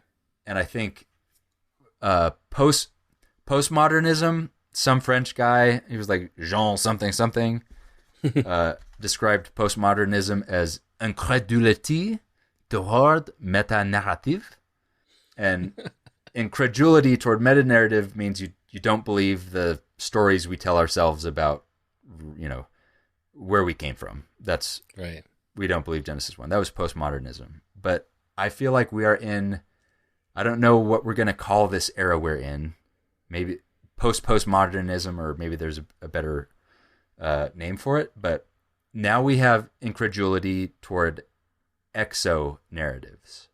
And I think postmodernism, some French guy, he was like Jean something, described postmodernism as incrédulité toward meta-narrative. And incredulity toward meta-narrative means you don't believe the stories we tell ourselves about, where we came from. That's right. We don't believe Genesis 1. That was postmodernism. But I feel like we are in, I don't know what we're going to call this era we're in. Maybe postmodernism, or maybe there's a better name for it. But now we have incredulity toward exo-narratives.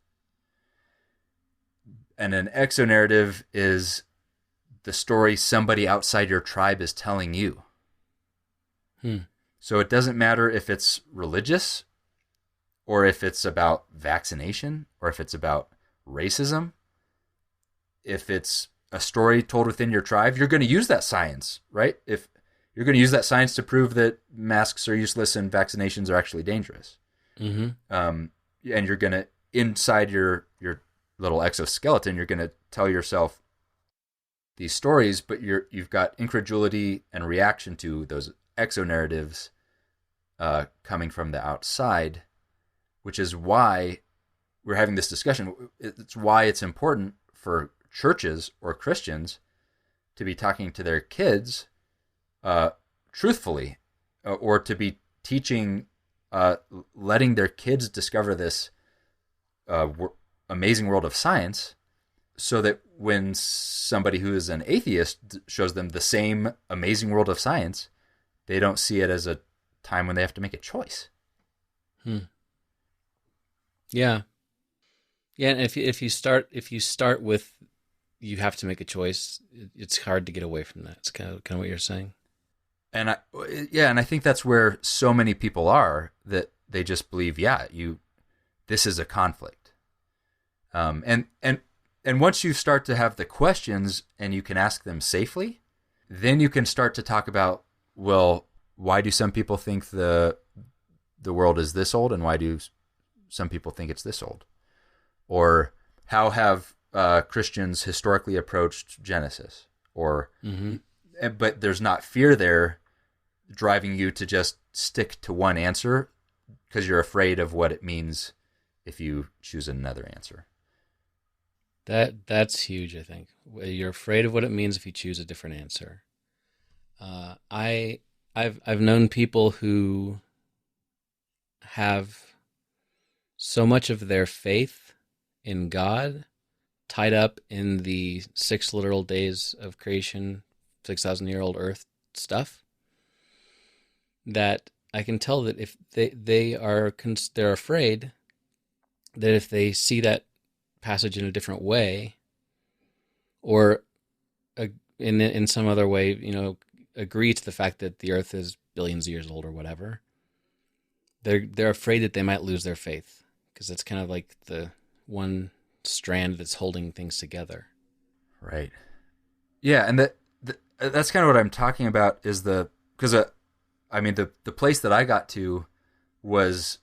And an exo-narrative is the story somebody outside your tribe is telling you. So it doesn't matter if it's religious, or if it's about vaccination, or if it's about racism. If it's a story told within your tribe, you're going to use that science, right? If you're going to use that science to prove that masks are useless and vaccinations are actually dangerous. And you're going to, inside your little exoskeleton, you're going to tell yourself these stories, but you've got incredulity and reaction to those exo-narratives coming from the outside, which is why we're having this discussion. It's why it's important for churches or Christians to be talking to their kids truthfully, or to be teaching, letting their kids discover this amazing world of science, so that when somebody who is an atheist shows them the same amazing world of science, they don't see it as a time when they have to make a choice. Yeah. Yeah, and if you start with you have to make a choice, it's hard to get away from that. It's kind of what you're saying. And I think that's where so many people are, that they just believe, this is a conflict. And once you start to have the questions and you can ask them safely, then you can start to talk about, well, why do some people think the world is this old, and why do some people think it's this old? Or how have Christians historically approached Genesis? Or, but there's not fear there driving you to just stick to one answer because you're afraid of what it means if you choose another answer. That's huge, I think. You're afraid of what it means if you choose a different answer. I've known people who have so much of their faith in God tied up in the 6 literal days of creation, 6,000-year-old Earth stuff, that I can tell that if they're afraid that if they see that passage in a different way, or in some other way, agree to the fact that the Earth is billions of years old or whatever, they're afraid that they might lose their faith, because it's kind of like the one strand that's holding things together. Right. Yeah, and that's kind of what I'm talking about, is because the place that I got to was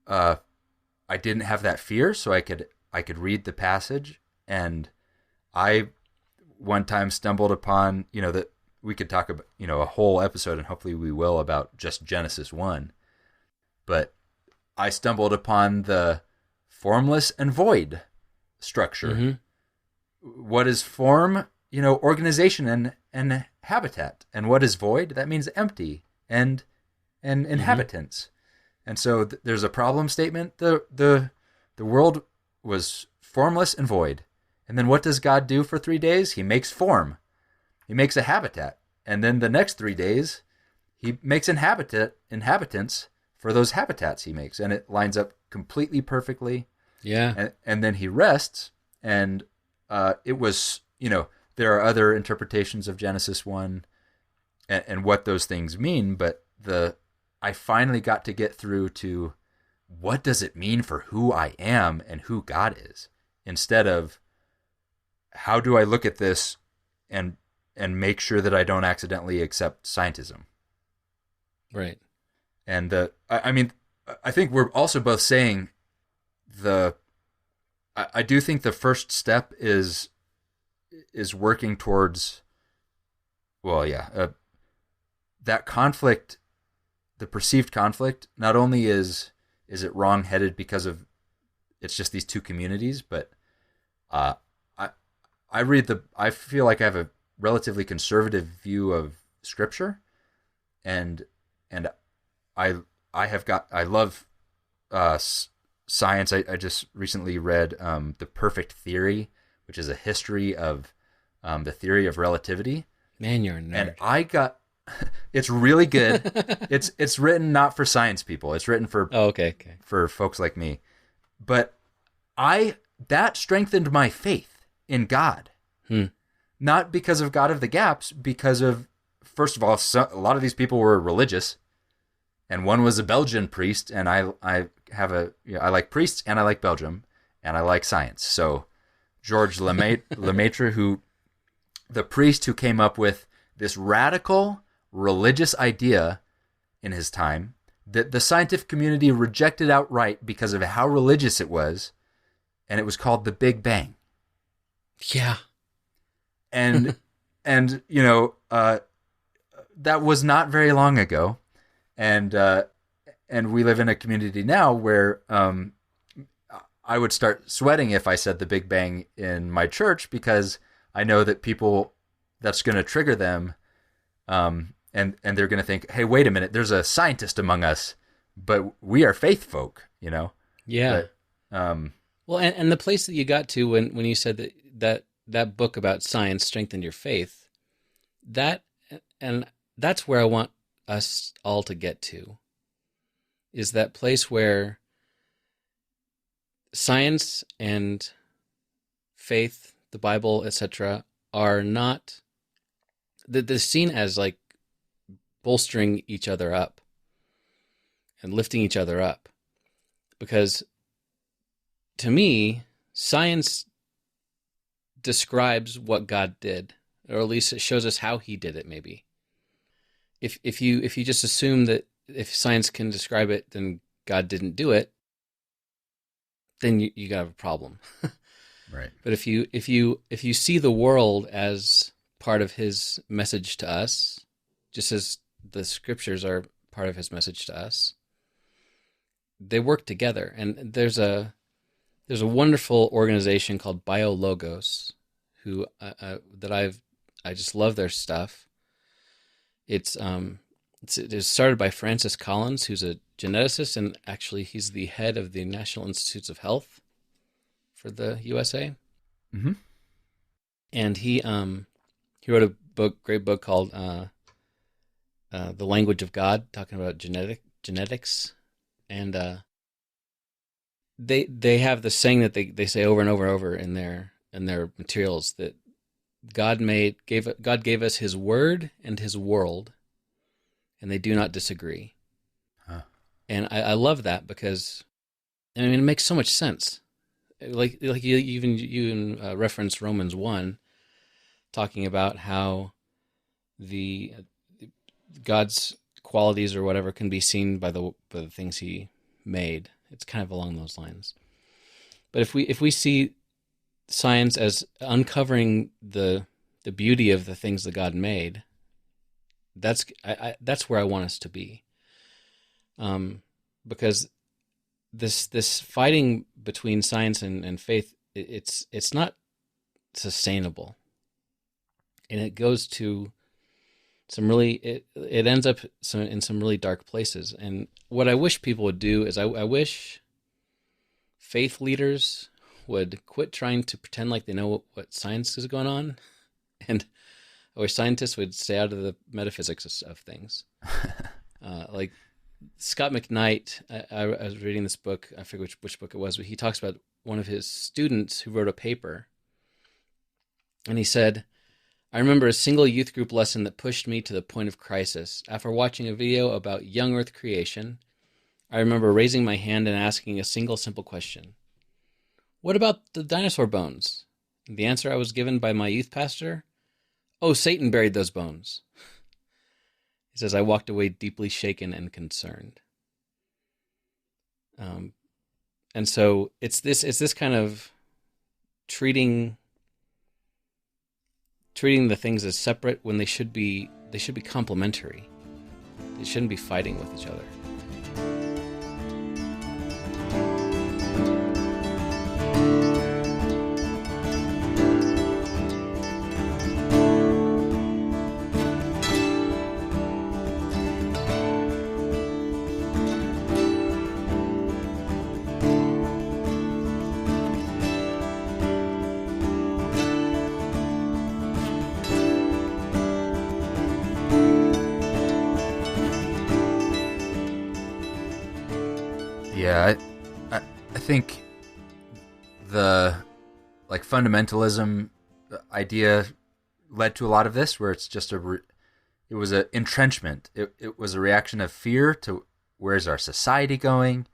I didn't have that fear, so I could read the passage, and I one time stumbled upon, that we could talk about, a whole episode, and hopefully we will, about just Genesis 1. But I stumbled upon the formless and void structure. Mm-hmm. What is form? Organization and habitat. And what is void? That means empty and inhabitants. And so there's a problem statement. The world was formless and void. And then what does God do for 3 days? He makes form. He makes a habitat. And then the next 3 days, he makes inhabitants for those habitats he makes. And it lines up completely perfectly. Yeah. And then he rests. And it was, there are other interpretations of Genesis 1 and what those things mean. But I finally got to get through to, what does it mean for who I am and who God is, instead of how do I look at this and make sure that I don't accidentally accept scientism. Right. And I think we're also both saying I do think the first step is working towards, that conflict, the perceived conflict. Not only is it wrong-headed because of it's just these two communities, but I feel like I have a relatively conservative view of Scripture, and I love science. I just recently read The Perfect Theory, which is a history of the theory of relativity. Man, you're a nerd. And I got it's really good. It's written not for science people. It's written for for folks like me. But that strengthened my faith in God. Not because of God of the Gaps, because of, first of all, a lot of these people were religious, and one was a Belgian priest, and I like priests, and I like Belgium, and I like science. So Georges Lemaitre, the priest who came up with this radical religious idea in his time that the scientific community rejected outright because of how religious it was, and it was called the Big Bang. Yeah. And that was not very long ago, and we live in a community now where I would start sweating if I said the Big Bang in my church, because I know that people, that's going to trigger them, and they're going to think, hey, wait a minute, there's a scientist among us, but we are faith folk, Yeah. But, Well, and the place that you got to when you said that book about science strengthened your faith, that's where I want us all to get to, is that place where science and faith, the Bible, etc., are not, they're seen as like bolstering each other up and lifting each other up. Because to me, science describes what God did, or at least it shows us how he did it, maybe. If you just assume that if science can describe it, then God didn't do it, then you got a problem. Right. But if you see the world as part of his message to us, just as the scriptures are part of his message to us, they work together. And there's a wonderful organization called BioLogos, who I just love their stuff. It was started by Francis Collins, who's a geneticist, and actually he's the head of the National Institutes of Health for the USA. Mm-hmm. And he wrote a great book called The Language of God, talking about genetics. And they have the saying that they say over and over and over in their materials, that God gave us his word and his world, and they do not disagree. Huh. And I love that, because I mean, it makes so much sense. Like you even reference Romans 1, talking about how the God's qualities or whatever can be seen by the things he made. It's kind of along those lines. But if we see science as uncovering the beauty of the things that God made, that's where I want us to be. Because this fighting between science and faith, it's not sustainable, and it goes to some really it ends up in some really dark places. And what I wish people would do is I wish faith leaders would quit trying to pretend like they know what science is going on, and I wish scientists would stay out of the metaphysics of things. Like Scott McKnight, I was reading this book, I forget which book it was, but he talks about one of his students who wrote a paper, and he said, "I remember a single youth group lesson that pushed me to the point of crisis. After watching a video about young Earth creation, I remember raising my hand and asking a single simple question. What about the dinosaur bones? And the answer I was given by my youth pastor? Oh, Satan buried those bones." He says, "I walked away deeply shaken and concerned." And so it's this kind of treating the things as separate when they should be complementary. They shouldn't be fighting with each other. Yeah, I think the fundamentalism idea led to a lot of this, where it's just it was an entrenchment. It was a reaction of fear to where's our society going,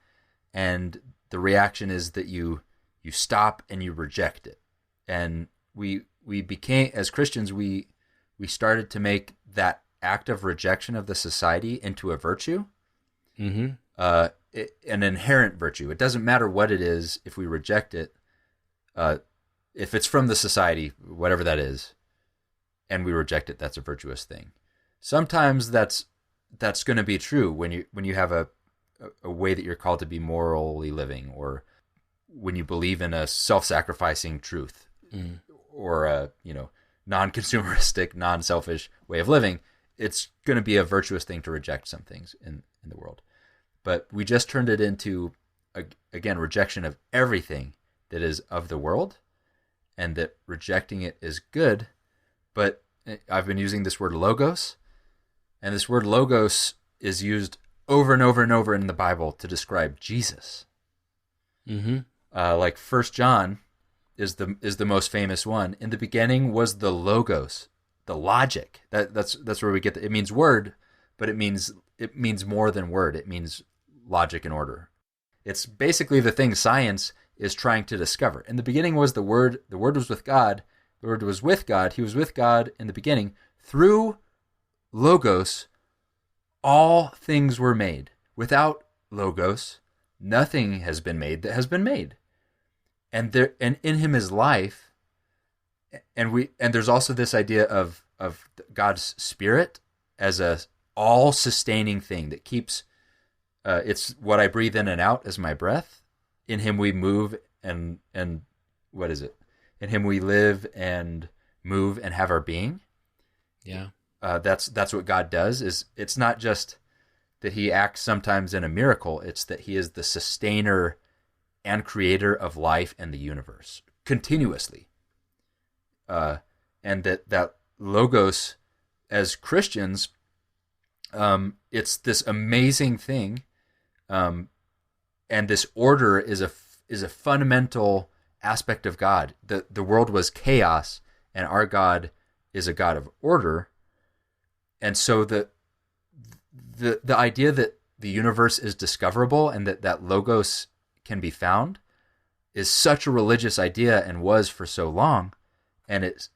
and the reaction is that you stop and you reject it. And we became, as Christians, we started to make that act of rejection of the society into a virtue. Mm-hmm. An inherent virtue. It doesn't matter what it is if we reject it. If it's from the society, whatever that is, and we reject it, that's a virtuous thing. Sometimes that's going to be true when you have a way that you're called to be morally living, or when you believe in a self-sacrificing truth, or a non-consumeristic, non-selfish way of living. It's going to be a virtuous thing to reject some things in the world. But we just turned it into, again, rejection of everything that is of the world, and that rejecting it is good. But I've been using this word logos, and this word logos is used over and over and over in the Bible to describe Jesus. Mm-hmm. Like 1 John is the most famous one. In the beginning was the logos, the logic. That's where we get it means word, but it means more than word. It means logic and order. It's basically the thing science is trying to discover. In the beginning was the Word was with God, the Word was with God, He was with God in the beginning. Through Logos, all things were made. Without Logos, nothing has been made that has been made. And in Him is life, and there's also this idea of God's Spirit as a all-sustaining thing that keeps, it's what I breathe in and out as my breath. In Him we move and what is it? In Him we live and move and have our being. Yeah. That's what God does. It's not just that He acts sometimes in a miracle. It's that He is the sustainer and creator of life and the universe continuously. And that Logos, as Christians, it's this amazing thing. And this order is a fundamental aspect of God. The world was chaos, and our God is a God of order. And so the idea that the universe is discoverable and that Logos can be found is such a religious idea, and was for so long, and it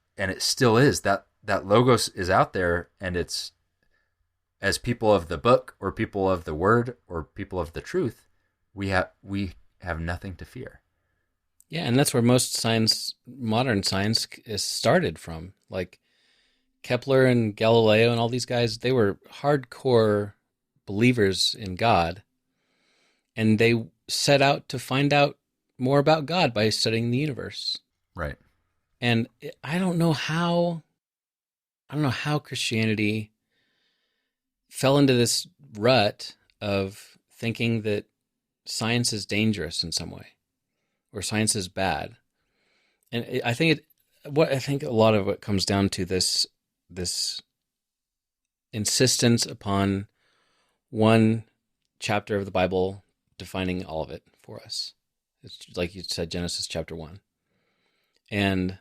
still is. That Logos is out there, and it's, as people of the book or people of the word or people of the truth, we have nothing to fear. Yeah, and that's where most science, modern science, is started from. Like Kepler and Galileo and all these guys, they were hardcore believers in God, and they set out to find out more about God by studying the universe. Right. And I don't know how Christianity fell into this rut of thinking that science is dangerous in some way, or science is bad. And I think a lot of it comes down to this insistence upon one chapter of the Bible defining all of it for us. It's like you said, Genesis chapter 1. And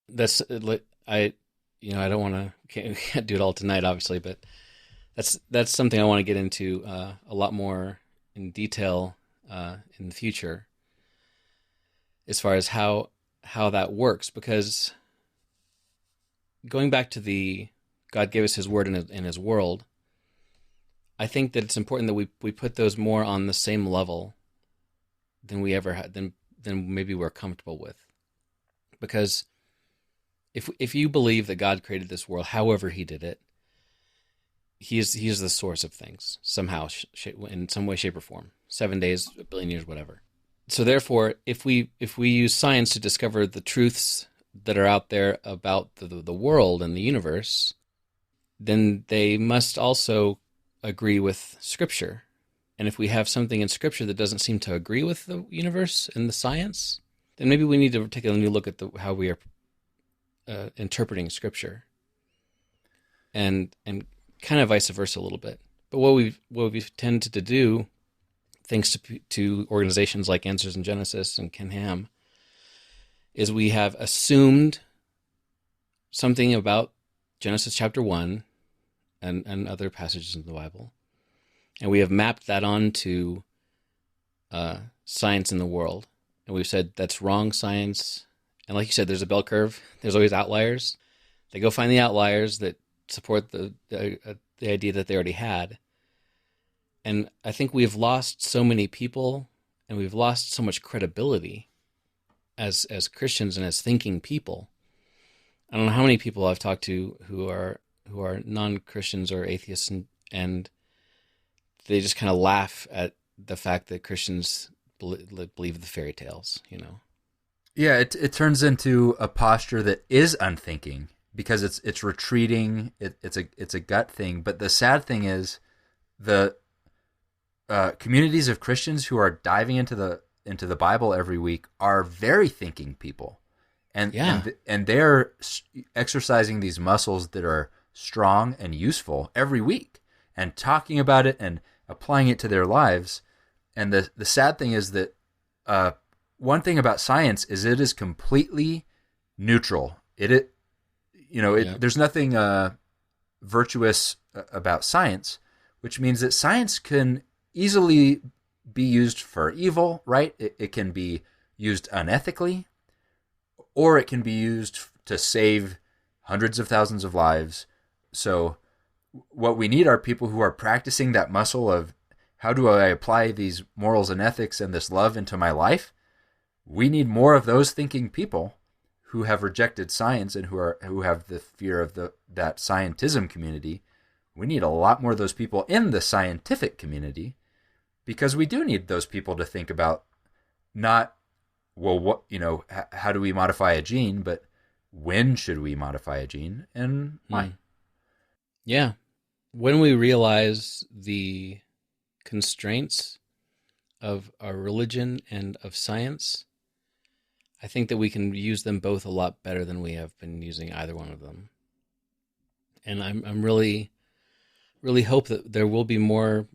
that's, I don't want to, can't do it all tonight, obviously, but that's something I want to get into a lot more in detail in the future, as far as how that works. Because going back to the God gave us His word in His world, I think that it's important that we put those more on the same level than we ever had, than maybe we're comfortable with. Because if you believe that God created this world, however He did it, He is the source of things somehow, in some way, shape, or form. 7 days, a billion years, whatever. So therefore, if we use science to discover the truths that are out there about the world and the universe, then they must also agree with Scripture. And if we have something in Scripture that doesn't seem to agree with the universe and the science, then maybe we need to take a new look at how we are interpreting Scripture, and kind of vice versa a little bit. But what we've tended to do, thanks to organizations like Answers in Genesis and Ken Ham, is we have assumed something about Genesis chapter 1 and other passages in the Bible, and we have mapped that onto science in the world. And we've said that's wrong science. And like you said, there's a bell curve. There's always outliers. They go find the outliers that support the idea that they already had. And I think we've lost so many people, and we've lost so much credibility as Christians and as thinking people. I don't know how many people I've talked to who are non-Christians or atheists, and they just kind of laugh at the fact that Christians believe the fairy tales, Yeah, it turns into a posture that is unthinking, because it's retreating. It's a gut thing. But the sad thing is, the communities of Christians who are diving into into the Bible every week are very thinking people, and Yeah. and they're exercising these muscles that are strong and useful every week, and talking about it and applying it to their lives. And the sad thing is that one thing about science is it is completely neutral. There's nothing virtuous about science, which means that science can easily be used for evil, right? It can be used unethically, or it can be used to save hundreds of thousands of lives. So what we need are people who are practicing that muscle of, how do I apply these morals and ethics and this love into my life? We need more of those thinking people who have rejected science and who have the fear of that scientism community. We need a lot more of those people in the scientific community, because we do need those people to think about not, well, how do we modify a gene, but when should we modify a gene and why? Yeah. When we realize the constraints of our religion and of science, I think that we can use them both a lot better than we have been using either one of them. And I'm really hope that there will be more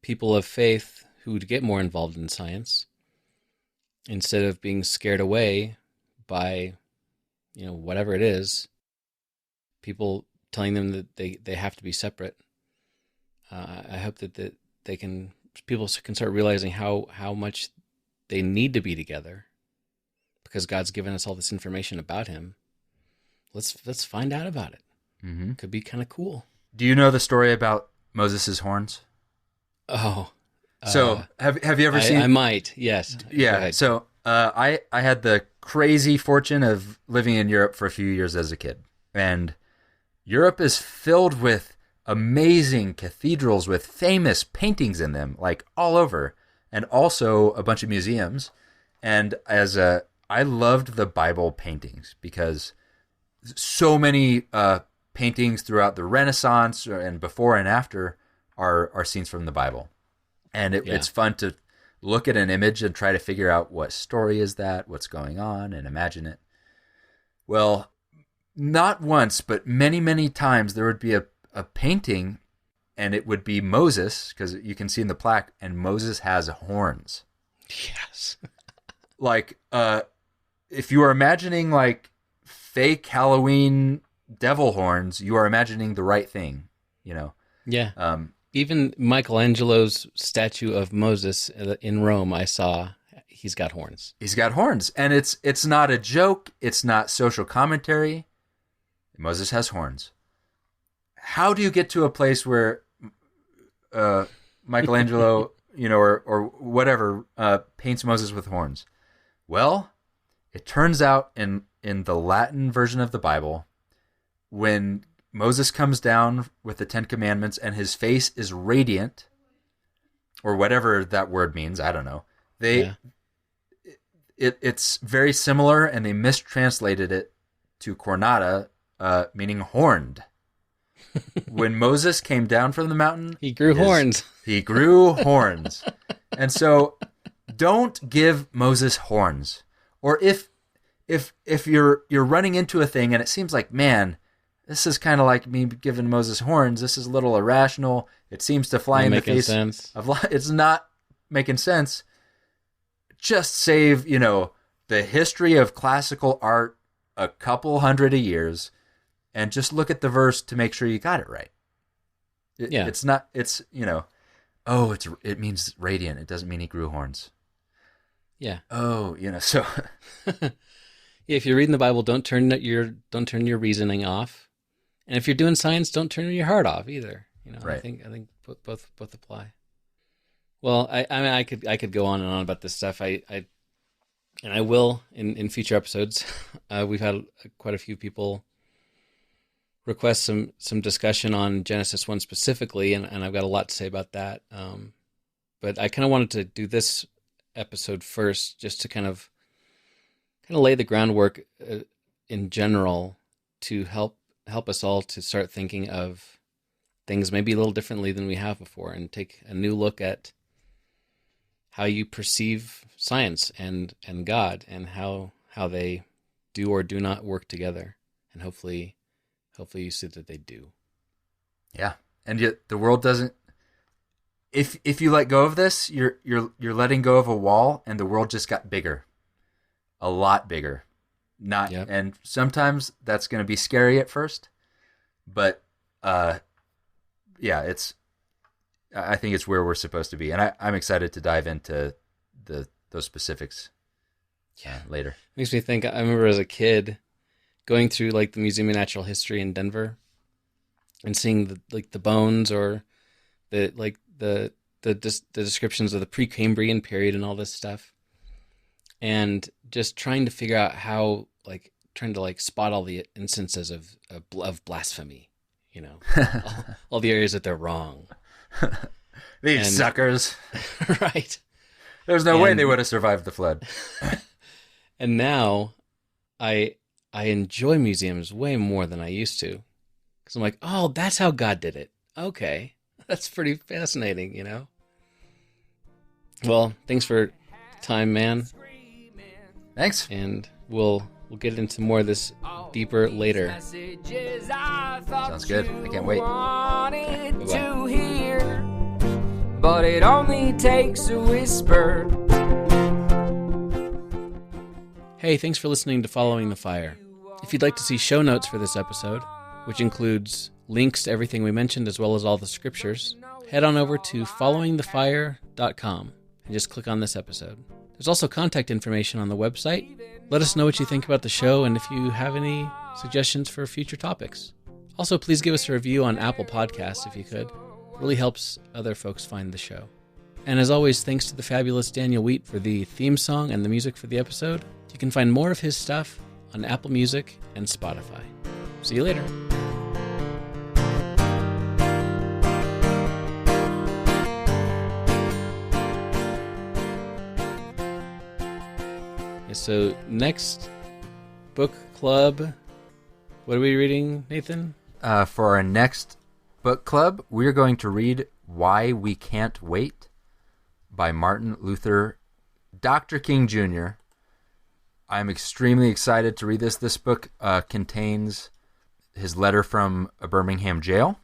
people of faith who would get more involved in science instead of being scared away by, whatever it is, people telling them that they have to be separate. I hope that people can start realizing how much they need to be together, because God's given us all this information about him. Let's find out about it. Mm-hmm. Could be kind of cool. Do you know the story about Moses' horns? Oh, so have you ever seen? I might, yes. Yeah. So I had the crazy fortune of living in Europe for a few years as a kid, and Europe is filled with amazing cathedrals with famous paintings in them, like all over, and also a bunch of museums. And I loved the Bible paintings, because so many paintings throughout the Renaissance and before and after are scenes from the Bible. And it's fun to look at an image and try to figure out what story is that, what's going on, and imagine it. Well, not once, but many, many times there would be a painting, and it would be Moses, because you can see in the plaque, and Moses has horns. Yes. Like, if you are imagining like fake Halloween devil horns, you are imagining the right thing, Yeah. Even Michelangelo's statue of Moses in Rome, I saw he's got horns. He's got horns, and it's not a joke. It's not social commentary. Moses has horns. How do you get to a place where Michelangelo, or whatever, paints Moses with horns? Well, it turns out in the Latin version of the Bible, when Moses comes down with the 10 Commandments and his face is radiant, or whatever that word means, I don't know. It's very similar, and they mistranslated it to cornata, meaning horned. When Moses came down from the mountain, he grew horns. He grew horns. And so don't give Moses horns. Or if you're running into a thing and it seems like, man, this is kind of like me giving Moses horns. This is a little irrational. It seems to fly in the face of life. It's not making sense. Just save, the history of classical art a couple hundred of years, and just look at the verse to make sure you got it right. It's not. It's it means radiant. It doesn't mean he grew horns. Yeah. Oh, so. If you're reading the Bible, don't turn your reasoning off. And if you're doing science, don't turn your heart off either. Right. I think both apply. Well, I could go on and on about this stuff. I will in future episodes. We've had quite a few people request some discussion on Genesis 1 specifically, and I've got a lot to say about that. But I kind of wanted to do this episode first, just to kind of lay the groundwork in general to help us all to start thinking of things maybe a little differently than we have before, and take a new look at how you perceive science and God and how they do or do not work together. And hopefully you see that they do. Yeah. And yet the world doesn't. If you let go of this, you're letting go of a wall, and the world just got bigger, a lot bigger. Yep. And sometimes that's going to be scary at first, but yeah, I think it's where we're supposed to be, and I'm excited to dive into those specifics. Later. Makes me think. I remember as a kid going through like the Museum of Natural History in Denver and seeing the bones or the descriptions of the Precambrian period and all this stuff, and just trying to figure out how trying to spot all the instances of blasphemy, all the areas that they're wrong. These suckers, right? There's no way they would have survived the flood. And now, I enjoy museums way more than I used to, because I'm like, oh, that's how God did it. Okay, that's pretty fascinating, Well, thanks for time, man. Thanks. And we'll get into more of this deeper later. Sounds good. I can't wait. To hear, but it only takes a whisper. Hey, thanks for listening to Following the Fire. If you'd like to see show notes for this episode, which includes links to everything we mentioned as well as all the scriptures, head on over to followingthefire.com and just click on this episode. There's also contact information on the website. Let us know what you think about the show and if you have any suggestions for future topics. Also, please give us a review on Apple Podcasts if you could. It really helps other folks find the show. And as always, thanks to the fabulous Daniel Wheat for the theme song and the music for the episode. You can find more of his stuff on Apple Music and Spotify. See you later. So next book club, what are we reading, Nathan? For our next book club, we're going to read Why We Can't Wait by Martin Luther, Dr. King Jr. I'm extremely excited to read this. This book contains his letter from a Birmingham jail.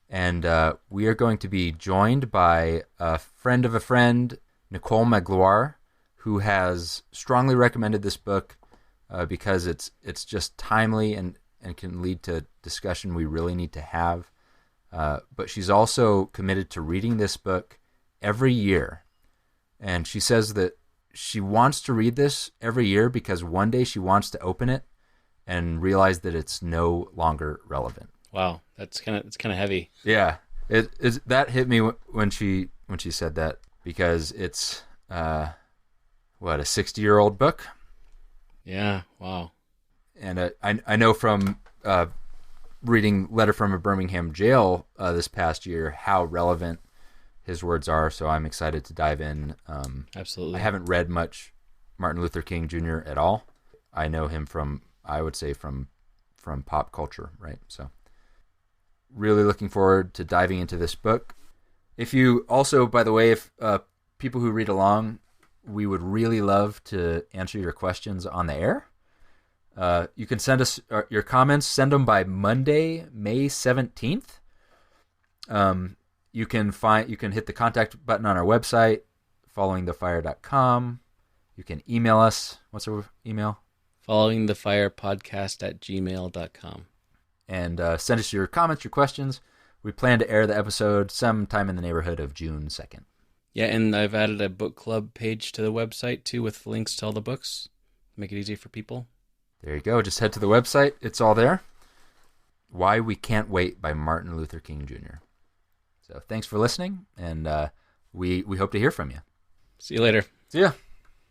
And we are going to be joined by a friend of a friend, Nicole Magloire, who has strongly recommended this book because it's just timely and can lead to discussion we really need to have. But she's also committed to reading this book every year. And she says that she wants to read this every year because one day she wants to open it and realize that it's no longer relevant. Wow, it's kind of heavy. Yeah, that hit me when she said that, because it's a 60-year-old book. Yeah, wow. And I know from reading Letter from a Birmingham Jail this past year how relevant his words are, so I'm excited to dive in. Absolutely. I haven't read much Martin Luther King Jr. at all. I know him from pop culture, right? So really looking forward to diving into this book. If you also, by the way, if people who read along, we would really love to answer your questions on the air. You can send us your comments. Send them by Monday, May 17th. You can hit the contact button on our website, followingthefire.com. You can email us. What's our email? followingthefirepodcast@gmail.com. And send us your comments, your questions. We plan to air the episode sometime in the neighborhood of June 2nd. Yeah, and I've added a book club page to the website, too, with links to all the books. Make it easy for people. There you go. Just head to the website. It's all there. Why We Can't Wait by Martin Luther King Jr. So thanks for listening, and we hope to hear from you. See you later. See ya.